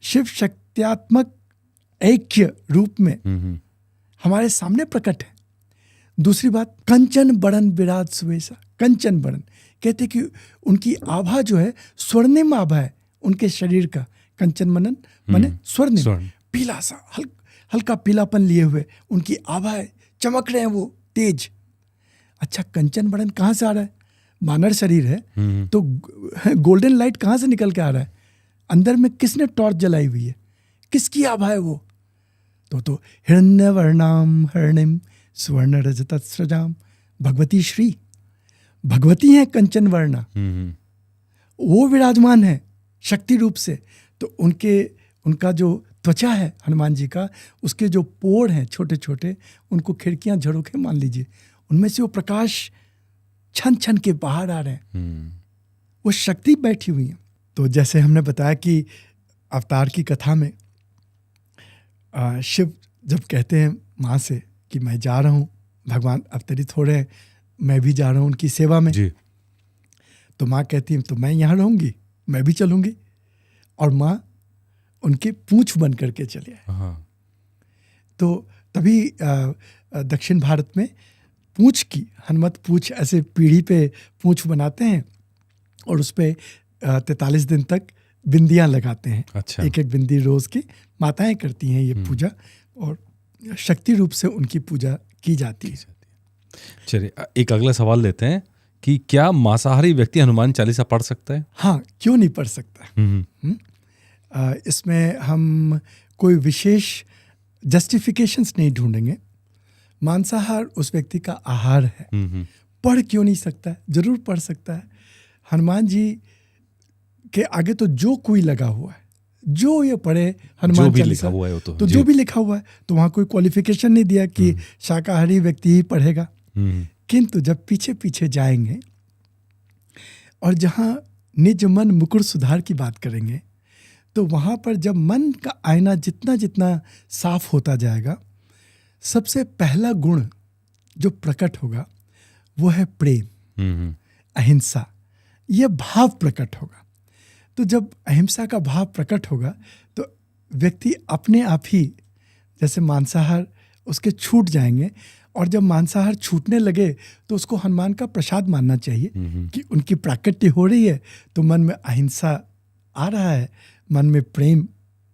शिव शक्त्यात्मक ऐक्य रूप में हमारे सामने प्रकट है। दूसरी बात, कंचन बरन विराज सुवेशा। कंचन बरन कहते कि उनकी आभा जो है स्वर्णिम आभा है उनके शरीर का। कंचन मनन माने स्वर्णिम, पीला सा हल्का पीलापन लिए हुए उनकी आभा है, चमक रहे हैं वो तेज। अच्छा, कंचन बरन कहाँ से आ रहा है? मानव शरीर है तो गोल्डन लाइट कहाँ से निकल के आ रहा है? अंदर में किसने टॉर्च जलाई हुई है? किसकी आभा है वो? तो हिरण्य वर्णाम हरणिम स्वर्ण रजत स्रजाम, भगवती श्री भगवती हैं कंचन वर्णा, वो विराजमान है शक्ति रूप से। तो उनका जो त्वचा है हनुमान जी का, उसके जो पोड़ हैं छोटे छोटे, उनको खिड़कियां झरोखे मान लीजिए, उनमें से वो प्रकाश छन छन के बाहर आ रहे हैं। वो शक्ति बैठी हुई है। तो जैसे हमने बताया कि अवतार की कथा में शिव जब कहते हैं माँ से कि मैं जा रहा हूँ, भगवान अवतरित हो रहे हैं, मैं भी जा रहा हूँ उनकी सेवा में जी। तो माँ कहती है तो मैं यहाँ रहूँगी, मैं भी चलूँगी। और माँ उनकी पूंछ बन करके चले आए। तो तभी दक्षिण भारत में पूंछ की, हनुमत पूंछ, ऐसे पीढ़ी पे पूंछ बनाते हैं और उस पर 43 दिन तक बिंदियाँ लगाते हैं। अच्छा। एक एक बिंदी रोज की माताएं करती हैं ये पूजा, और शक्ति रूप से उनकी पूजा की जाती है। चलिए एक अगला सवाल लेते हैं कि क्या मांसाहारी व्यक्ति हनुमान चालीसा पढ़ सकता है? हाँ, क्यों नहीं पढ़ सकता। इसमें हम कोई विशेष जस्टिफिकेशंस नहीं ढूंढेंगे। मांसाहार उस व्यक्ति का आहार है, पढ़ क्यों नहीं सकता है? जरूर पढ़ सकता है। हनुमान जी के आगे तो जो कोई लगा हुआ है, जो ये पढ़े हनुमान चालीसा, तो जो भी लिखा हुआ है, तो वहाँ कोई क्वालिफिकेशन नहीं दिया कि शाकाहारी व्यक्ति ही पढ़ेगा। किंतु जब पीछे पीछे जाएंगे और जहाँ निज मन मुकुर सुधार की बात करेंगे, तो वहाँ पर जब मन का आईना जितना जितना साफ होता जाएगा, सबसे पहला गुण जो प्रकट होगा वो है प्रेम, अहिंसा। यह भाव प्रकट होगा। तो जब अहिंसा का भाव प्रकट होगा तो व्यक्ति अपने आप ही, जैसे मांसाहार उसके छूट जाएंगे, और जब मांसाहार छूटने लगे तो उसको हनुमान का प्रसाद मानना चाहिए कि उनकी प्राकट्य हो रही है, तो मन में अहिंसा आ रहा है, मन में प्रेम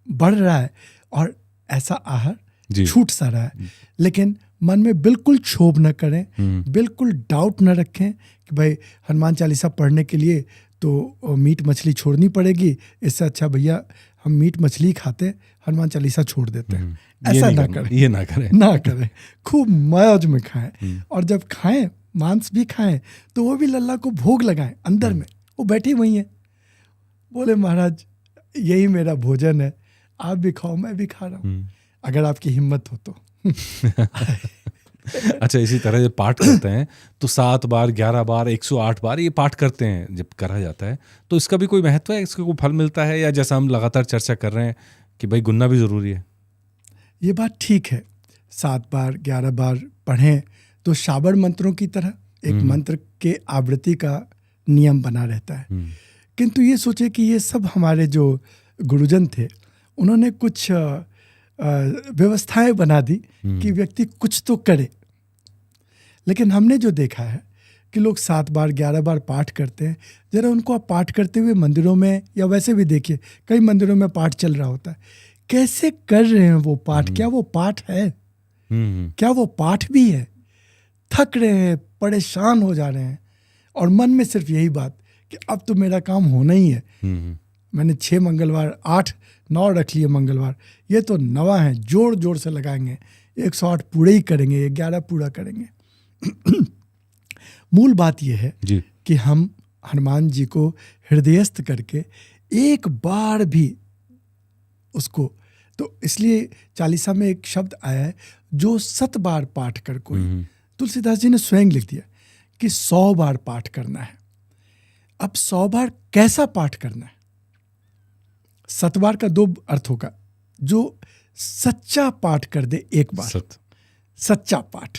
बढ़ रहा है, और ऐसा आहार छूट सा रहा है। लेकिन मन में बिल्कुल क्षोभ न करें, बिल्कुल डाउट न रखें कि भाई हनुमान चालीसा पढ़ने के लिए तो मीट मछली छोड़नी पड़ेगी, इससे अच्छा भैया हम मीट मछली खाते, हनुमान चालीसा छोड़ देते हैं। ऐसा ना करें, ये ना करें। खूब मौज में खाएं, और जब खाएं, मांस भी खाएं, तो वो भी लल्ला को भोग लगाएं अंदर में। वो बैठी वही है, बोले महाराज यही मेरा भोजन है, आप भी खाओ, मैं भी खा रहा हूँ, अगर आपकी हिम्मत हो तो। अच्छा, इसी तरह जब पाठ करते हैं तो 7 बार, 11 बार, 108 बार ये पाठ करते हैं जब करा जाता है, तो इसका भी कोई महत्व है? इसका कोई फल मिलता है, या जैसा हम लगातार चर्चा कर रहे हैं कि भाई गुनना भी जरूरी है? ये बात ठीक है, 7 बार 11 बार पढ़ें तो शाबर मंत्रों की तरह एक मंत्र के आवृत्ति का नियम बना रहता है। किंतु ये सोचे कि ये सब हमारे जो गुरुजन थे, उन्होंने कुछ व्यवस्थाएं बना दी कि व्यक्ति कुछ तो करे। लेकिन हमने जो देखा है कि लोग 7 बार 11 बार पाठ करते हैं, जरा उनको आप पाठ करते हुए मंदिरों में, या वैसे भी देखिए कई मंदिरों में पाठ चल रहा होता है, कैसे कर रहे हैं वो पाठ? क्या वो पाठ है? क्या वो पाठ भी है? थक रहे हैं, परेशान हो जा रहे हैं, और मन में सिर्फ यही बात कि अब तो मेरा काम होना ही है। मैंने 6 मंगलवार 8-9 रख लिए मंगलवार, ये तो 9 हैं, जोर जोर से लगाएंगे, 108 पूरे ही करेंगे, 11 पूरा करेंगे। मूल बात यह है कि हम हनुमान जी को हृदयस्थ करके एक बार भी उसको, तो इसलिए चालीसा में एक शब्द आया है, जो 100 बार पाठ कर कोई, तुलसीदास जी ने स्वयं लिख दिया कि 100 बार पाठ करना है। अब 100 बार कैसा पाठ करना है? 7 बार का 2 अर्थ होगा, जो सच्चा पाठ कर दे एक बार, सच्चा पाठ।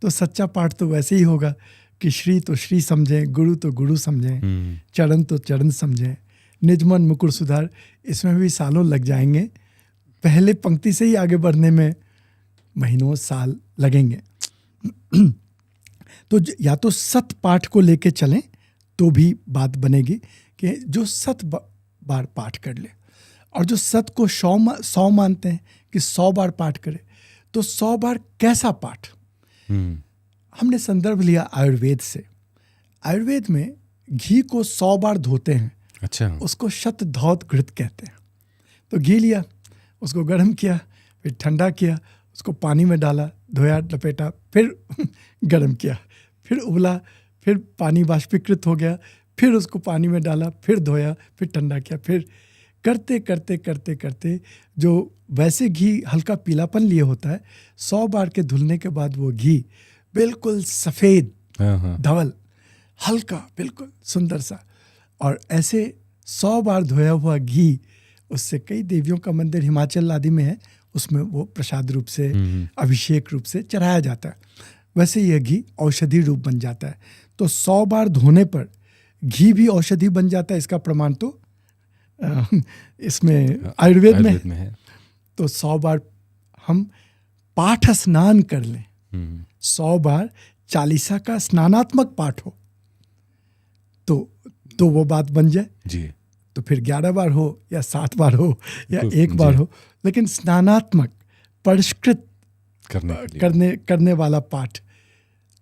तो सच्चा पाठ तो वैसे ही होगा कि श्री तो श्री समझें, गुरु तो गुरु समझें, चरण तो चरण समझें, निजमन मुकुर सुधार, इसमें भी सालों लग जाएंगे। पहले पंक्ति से ही आगे बढ़ने में महीनों साल लगेंगे। तो या तो सत पाठ को लेके चलें तो भी बात बनेगी कि जो सत बार पाठ कर ले, और जो सत को 100 मानते हैं कि 100 बार पाठ करे, तो 100 बार कैसा पाठ। हमने संदर्भ लिया आयुर्वेद से। आयुर्वेद में घी को 100 बार धोते हैं। अच्छा। उसको शत धौत घृत कहते हैं। तो घी लिया, उसको गर्म किया, फिर ठंडा किया, उसको पानी में डाला, धोया, लपेटा, फिर गर्म किया, फिर उबला, फिर पानी वाष्पीकृत हो गया, फिर उसको पानी में डाला, फिर धोया, फिर ठंडा किया, फिर करते करते करते करते जो वैसे घी हल्का पीलापन लिए होता है, 100 बार के धुलने के बाद वो घी बिल्कुल सफ़ेद धवल, हल्का, बिल्कुल सुंदर सा। और ऐसे 100 बार धोया हुआ घी, उससे कई देवियों का मंदिर हिमाचल आदि में है, उसमें वो प्रसाद रूप से, अभिषेक रूप से चढ़ाया जाता है। वैसे यह घी औषधि रूप बन जाता है। तो 100 बार धोने पर घी भी औषधि बन जाता है। इसका प्रमाण तो इसमें आयुर्वेद में है। तो 100 बार हम पाठ स्नान कर लें, 100 बार चालीसा का स्नानात्मक पाठ हो, तो वो बात बन जाए जी। तो फिर 11 बार हो या 7 बार हो या 1 बार हो, लेकिन स्नानात्मक परिष्कृत करने वाला पाठ।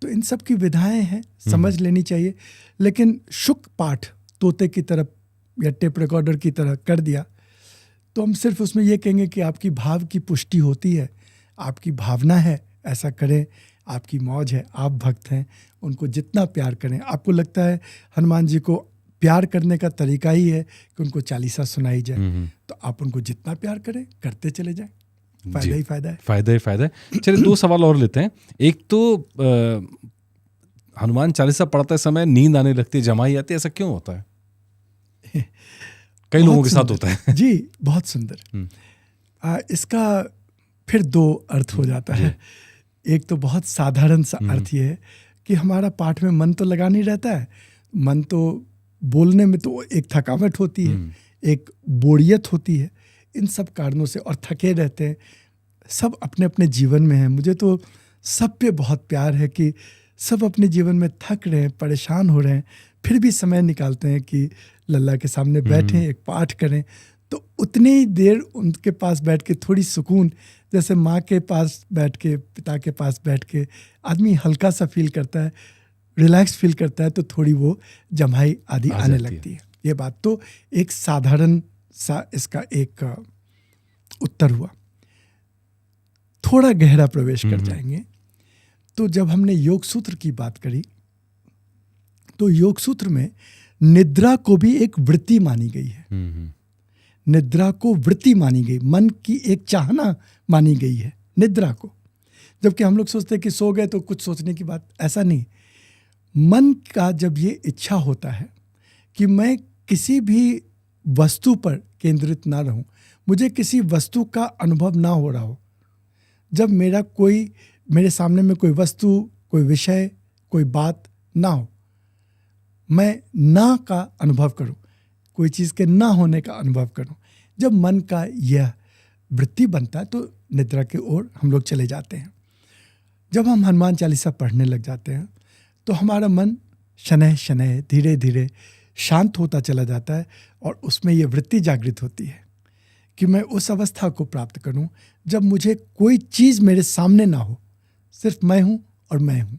तो इन सब की विधाएं हैं, समझ लेनी चाहिए। लेकिन शुक पाठ तोते की तरफ या टेप रिकॉर्डर की तरह कर दिया तो हम सिर्फ उसमें ये कहेंगे कि आपकी भाव की पुष्टि होती है, आपकी भावना है, ऐसा करें, आपकी मौज है, आप भक्त हैं, उनको जितना प्यार करें। आपको लगता है हनुमान जी को प्यार करने का तरीका ही है कि उनको चालीसा सुनाई जाए, तो आप उनको जितना प्यार करें, करते चले जाएं, फायदा ही फायदा है। फायदा ही फायदा है। चलिए 2 सवाल और लेते हैं। एक तो हनुमान चालीसा पढ़ते समय नींद आने लगती है, जमाई आती है, ऐसा क्यों होता है? कई लोगों के साथ होता है। जी, बहुत सुंदर। इसका फिर 2 अर्थ हो जाता है। एक तो बहुत साधारण सा अर्थ ये है कि हमारा पाठ में मन तो लगा नहीं रहता है, मन तो बोलने में तो एक थकावट होती है, एक बोरियत होती है, इन सब कारणों से, और थके रहते हैं। सब अपने अपने जीवन में हैं। मुझे तो सब पे बहुत प्यार है कि सब अपने जीवन में थक रहे हैं, परेशान हो रहे हैं, फिर भी समय निकालते हैं कि लल्ला के सामने बैठें, एक पाठ करें। तो उतनी ही देर उनके पास बैठ के थोड़ी सुकून, जैसे माँ के पास बैठ के, पिता के पास बैठ के आदमी हल्का सा फील करता है, रिलैक्स फील करता है, तो थोड़ी वो जमाई आदि आने लगती है। ये बात तो एक साधारण सा इसका एक उत्तर हुआ। थोड़ा गहरा प्रवेश कर जाएंगे तो जब हमने योग सूत्र की बात करी, तो योग सूत्र में निद्रा को भी एक वृत्ति मानी गई है। निद्रा को वृत्ति मानी गई, मन की एक चाहना मानी गई है निद्रा को। जबकि हम लोग सोचते हैं कि सो गए तो कुछ सोचने की बात, ऐसा नहीं। मन का जब ये इच्छा होता है कि मैं किसी भी वस्तु पर केंद्रित ना रहूं, मुझे किसी वस्तु का अनुभव ना हो रहा हो, जब मेरे सामने में कोई वस्तु, कोई विषय, कोई बात ना हो, मैं ना का अनुभव करूं, कोई चीज़ के ना होने का अनुभव करूं, जब मन का यह वृत्ति बनता है तो निद्रा की ओर हम लोग चले जाते हैं। जब हम हनुमान चालीसा पढ़ने लग जाते हैं तो हमारा मन शनैः शनैः धीरे धीरे शांत होता चला जाता है, और उसमें यह वृत्ति जागृत होती है कि मैं उस अवस्था को प्राप्त करूं जब मुझे कोई चीज़ मेरे सामने ना हो, सिर्फ मैं हूं और मैं हूं।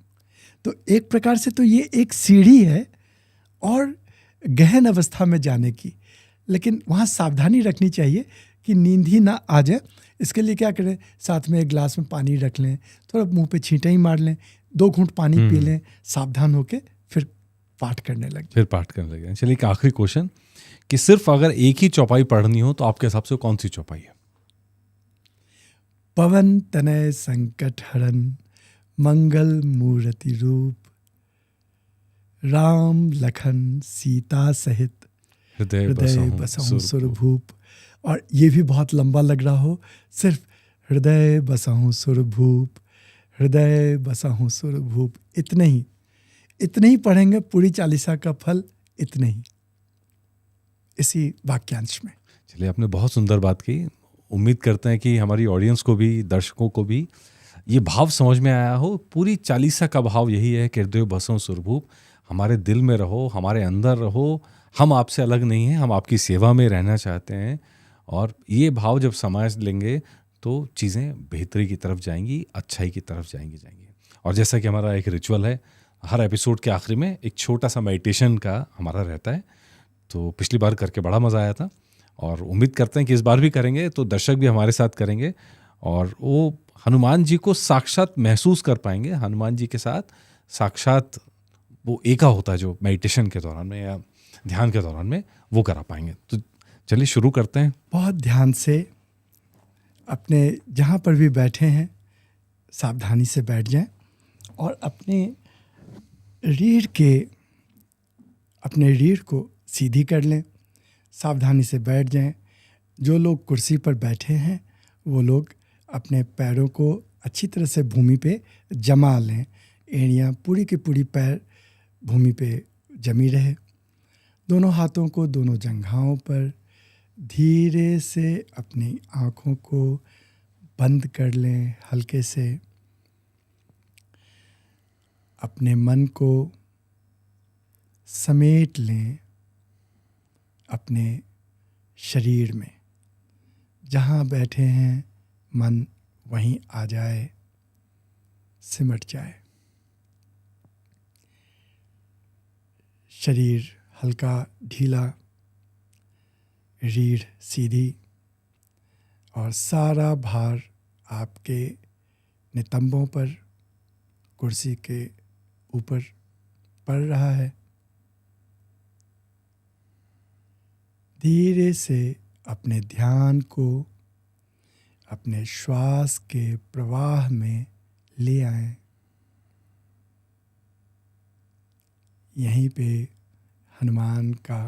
तो एक प्रकार से तो ये एक सीढ़ी है और गहन अवस्था में जाने की, लेकिन वहाँ सावधानी रखनी चाहिए कि नींद ही ना आ जाए। इसके लिए क्या करें, साथ में एक गिलास में पानी रख लें, थोड़ा मुंह पे छींटे ही मार लें, 2 घूंट पानी पी लें, सावधान होके फिर पाठ करने लगे। चलिए एक आखिरी क्वेश्चन कि सिर्फ अगर एक ही चौपाई पढ़नी हो तो आपके हिसाब से कौन सी चौपाई है? पवन तनय संकट हरन मंगल मूर्ति रूप, राम लखन सीता सहित हृदय बसहु सुरभूप। और ये भी बहुत लंबा लग रहा हो, सिर्फ हृदय बसहु सुरभूप, हृदय बसहु सुरभूप, इतने ही। इतने ही पढ़ेंगे, पूरी चालीसा का फल इतने ही, इसी वाक्यांश में। चलिए, आपने बहुत सुंदर बात की। उम्मीद करते हैं कि हमारी ऑडियंस को भी, दर्शकों को भी ये भाव समझ में आया हो। पूरी चालीसा का भाव यही है कि हृदय बसों सुरभूप, हमारे दिल में रहो, हमारे अंदर रहो। हम आपसे अलग नहीं हैं, हम आपकी सेवा में रहना चाहते हैं। और ये भाव जब समझ लेंगे तो चीज़ें बेहतरी की तरफ जाएंगी, अच्छाई की तरफ जाएंगी। और जैसा कि हमारा एक रिचुअल है, हर एपिसोड के आखिरी में एक छोटा सा मेडिटेशन का हमारा रहता है। तो पिछली बार करके बड़ा मज़ा आया था और उम्मीद करते हैं कि इस बार भी करेंगे, तो दर्शक भी हमारे साथ करेंगे और वो हनुमान जी को साक्षात महसूस कर पाएंगे। हनुमान जी के साथ साक्षात वो एका होता है जो मेडिटेशन के दौरान में या ध्यान के दौरान में, वो करा पाएंगे। तो चलिए शुरू करते हैं। बहुत ध्यान से अपने जहाँ पर भी बैठे हैं सावधानी से बैठ जाएं और अपने रीढ़ को सीधी कर लें। सावधानी से बैठ जाएं। जो लोग कुर्सी पर बैठे हैं वो लोग अपने पैरों को अच्छी तरह से भूमि पे जमा लें। एड़ियाँ पूरी की पूरी पैर भूमि पे जमी रहे। दोनों हाथों को दोनों जंघाओं पर धीरे से अपनी आँखों को बंद कर लें। हल्के से अपने मन को समेट लें अपने शरीर में। जहाँ बैठे हैं मन वहीं आ जाए, सिमट जाए। शरीर हल्का ढीला, रीढ़ सीधी और सारा भार आपके नितंबों पर, कुर्सी के ऊपर पड़ रहा है। धीरे से अपने ध्यान को अपने श्वास के प्रवाह में ले आएं। यहीं पे हनुमान का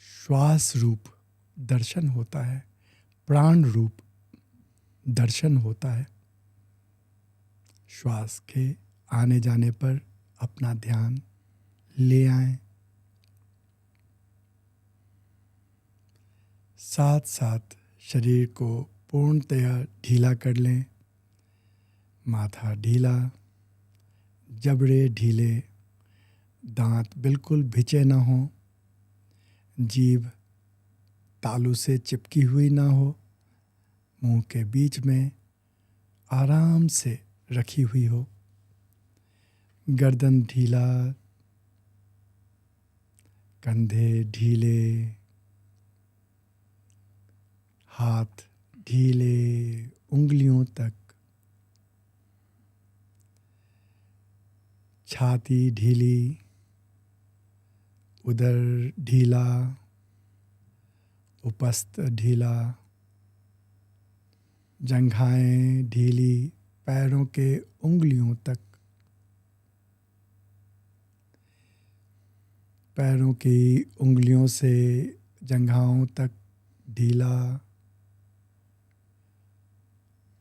श्वास रूप दर्शन होता है, प्राण रूप दर्शन होता है। श्वास के आने जाने पर अपना ध्यान ले आएं। साथ साथ शरीर को पूर्णतया ढीला कर लें। माथा ढीला, जबड़े ढीले, दांत बिल्कुल भिचे ना हो, जीभ तालू से चिपकी हुई ना हो, मुंह के बीच में आराम से रखी हुई हो। गर्दन ढीला, कंधे ढीले, हाथ ढीले उंगलियों तक, छाती ढीली, उदर ढीला, उपस्थ ढीला, जंघाएं ढीली पैरों के उंगलियों तक, पैरों की उंगलियों से जंघाओं तक ढीला,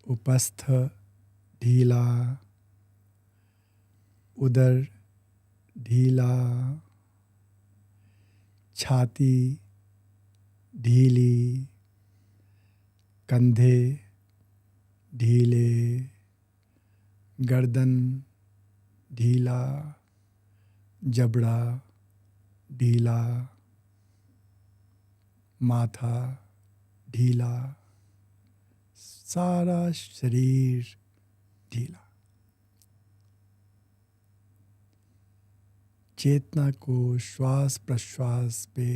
उपस्थ ढीला, उदर ढीला, छाती ढीली, कंधे ढीले, गर्दन ढीला, जबड़ा ढीला, माथा ढीला, सारा शरीर ढीला। चेतना को श्वास प्रश्वास पे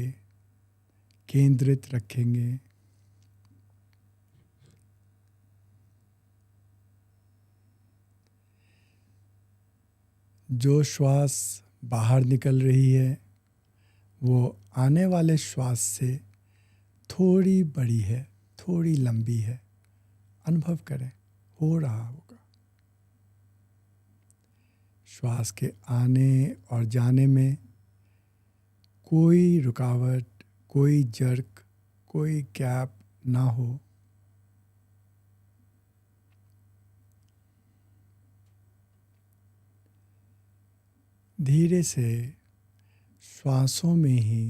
केंद्रित रखेंगे। जो श्वास बाहर निकल रही है वो आने वाले श्वास से थोड़ी बड़ी है, थोड़ी लंबी है। अनुभव करें, हो रहा होगा। श्वास के आने और जाने में कोई रुकावट, कोई जर्क, कोई गैप ना हो। धीरे से श्वासों में ही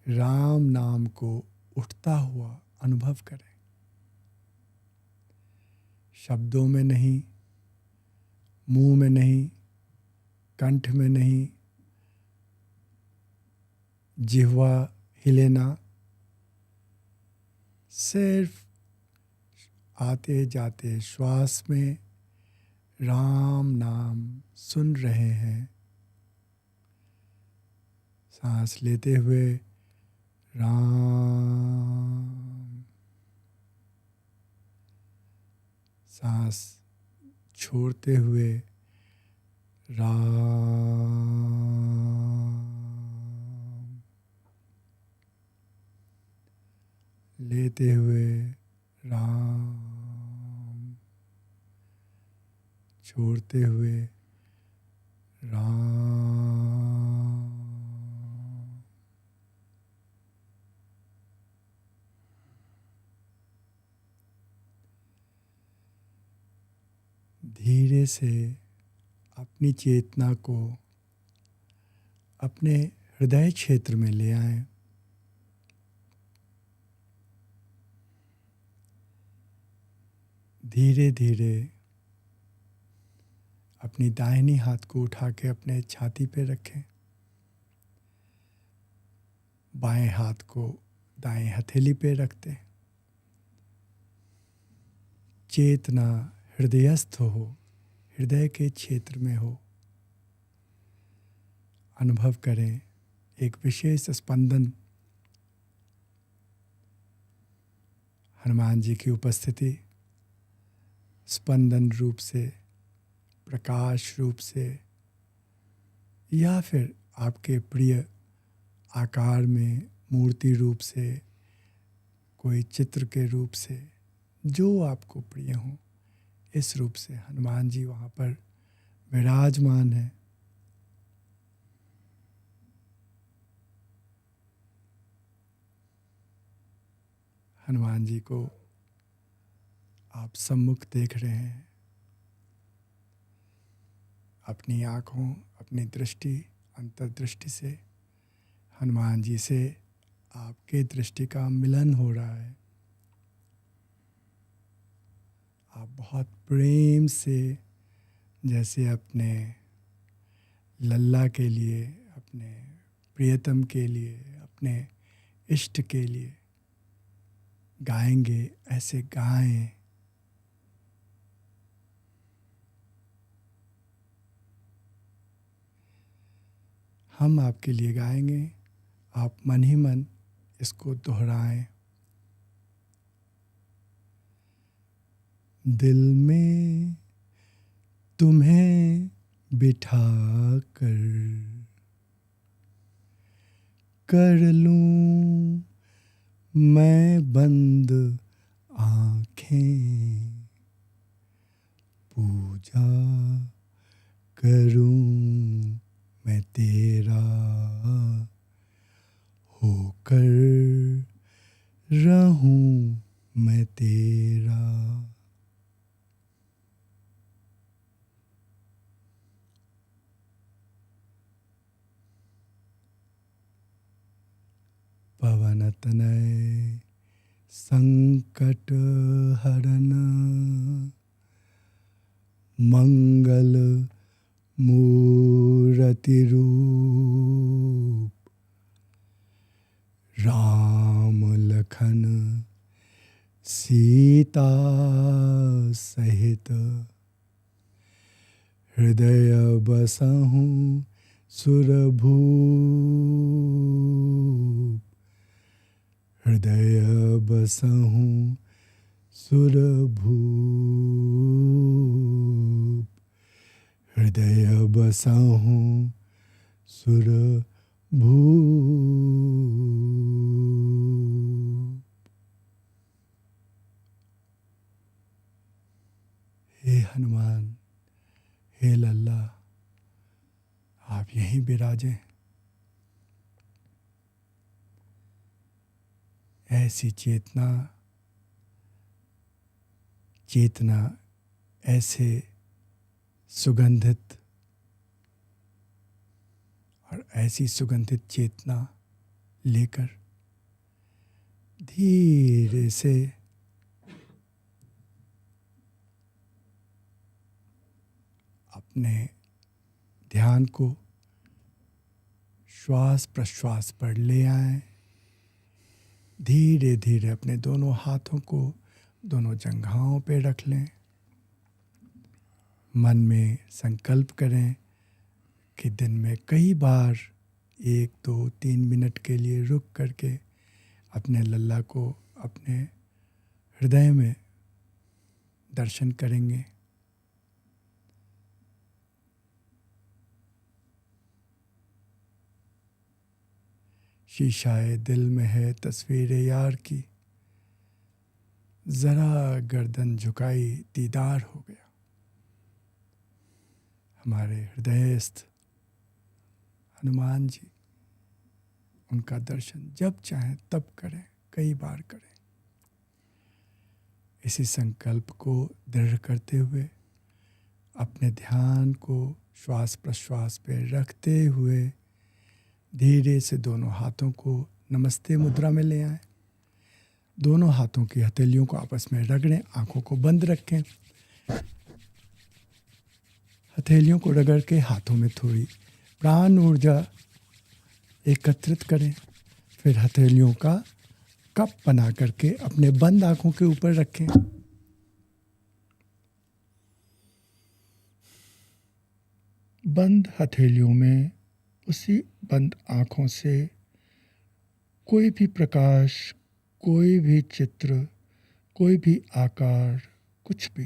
राम नाम को उठता हुआ अनुभव करें। शब्दों में नहीं, मुंह में नहीं, कंठ में नहीं, जिह्वा हिले ना, सिर्फ आते जाते श्वास में राम नाम सुन रहे हैं। सांस लेते हुए राम, सांस छोड़ते हुए राम, लेते हुए राम, छोड़ते हुए राम। धीरे से अपनी चेतना को अपने हृदय क्षेत्र में ले आएं। धीरे धीरे अपनी दाहिनी हाथ को उठा के अपने छाती पे रखें। बाएं हाथ को दाएं हथेली पे रखते हैं। चेतना हृदयस्थ हो, हृदय के क्षेत्र में हो। अनुभव करें एक विशेष स्पंदन, हनुमान जी की उपस्थिति स्पंदन रूप से, प्रकाश रूप से, या फिर आपके प्रिय आकार में मूर्ति रूप से, कोई चित्र के रूप से, जो आपको प्रिय हो, इस रूप से हनुमान जी वहाँ पर विराजमान है। हनुमान जी को आप सम्मुख देख रहे हैं। अपनी आँखों, अपनी दृष्टि, अंतर्दृष्टि से हनुमान जी से आपके दृष्टि का मिलन हो रहा है। आप बहुत प्रेम से, जैसे अपने लल्ला के लिए, अपने प्रियतम के लिए, अपने इष्ट के लिए गाएंगे, ऐसे गाएं। हम आपके लिए गाएंगे, आप मन ही मन इसको दोहराएं। दिल में तुम्हें बिठा कर लूं मैं बंद आँखें, पूजा करूं मैं तेरा, होकर रहूं मैं तेरा। पवन तनय संकट हरन, मंगल मूरति रूप, राम लखन सीता सहित, हृदय बसहूँ सुरभूप, हृदय बसहूँ सुरभूप, हृदय बसहूँ सुरभूप। हे हनुमान, हे लल्ला, आप यहीं विराजें। ऐसी चेतना ऐसे सुगंधित और ऐसी सुगंधित चेतना लेकर धीरे से अपने ध्यान को श्वास प्रश्वास पर ले आएं। धीरे धीरे अपने दोनों हाथों को दोनों जंघाओं पे रख लें। मन में संकल्प करें कि दिन में कई बार 1, 2, 3 मिनट के लिए रुक करके अपने लल्ला को अपने हृदय में दर्शन करेंगे। शीशाए दिल में है तस्वीर यार की, जरा गर्दन झुकाई दीदार हो गया। हमारे हृदयस्थ हनुमान जी, उनका दर्शन जब चाहें तब करें, कई बार करें। इसी संकल्प को दृढ़ करते हुए अपने ध्यान को श्वास प्रश्वास पे रखते हुए धीरे से दोनों हाथों को नमस्ते मुद्रा में ले आएं। दोनों हाथों की हथेलियों को आपस में रगड़ें, आंखों को बंद रखें। हथेलियों को रगड़ के हाथों में थोड़ी प्राण ऊर्जा एकत्रित करें। फिर हथेलियों का कप बना करके अपने बंद आंखों के ऊपर रखें। बंद हथेलियों में उसी बंद आंखों से कोई भी प्रकाश, कोई भी चित्र, कोई भी आकार, कुछ भी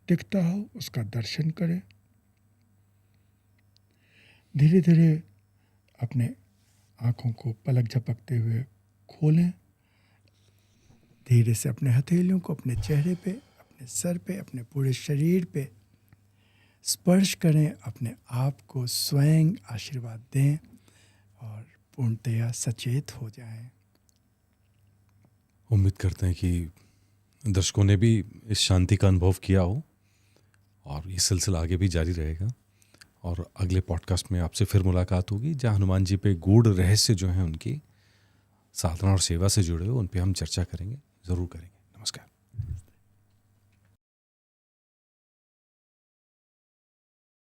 दिखता हो उसका दर्शन करें। धीरे धीरे अपने आंखों को पलक झपकते हुए खोलें। धीरे से अपने हथेलियों को अपने चेहरे पे, अपने सर पे, अपने पूरे शरीर पे स्पर्श करें। अपने आप को स्वयं आशीर्वाद दें और पूर्णतया सचेत हो जाएं। उम्मीद करते हैं कि दर्शकों ने भी इस शांति का अनुभव किया हो और ये सिलसिला आगे भी जारी रहेगा। और अगले पॉडकास्ट में आपसे फिर मुलाकात होगी, जहाँ हनुमान जी पे गूढ़ रहस्य जो हैं उनकी साधना और सेवा से जुड़े हुए, उन पे हम चर्चा करेंगे, ज़रूर करेंगे।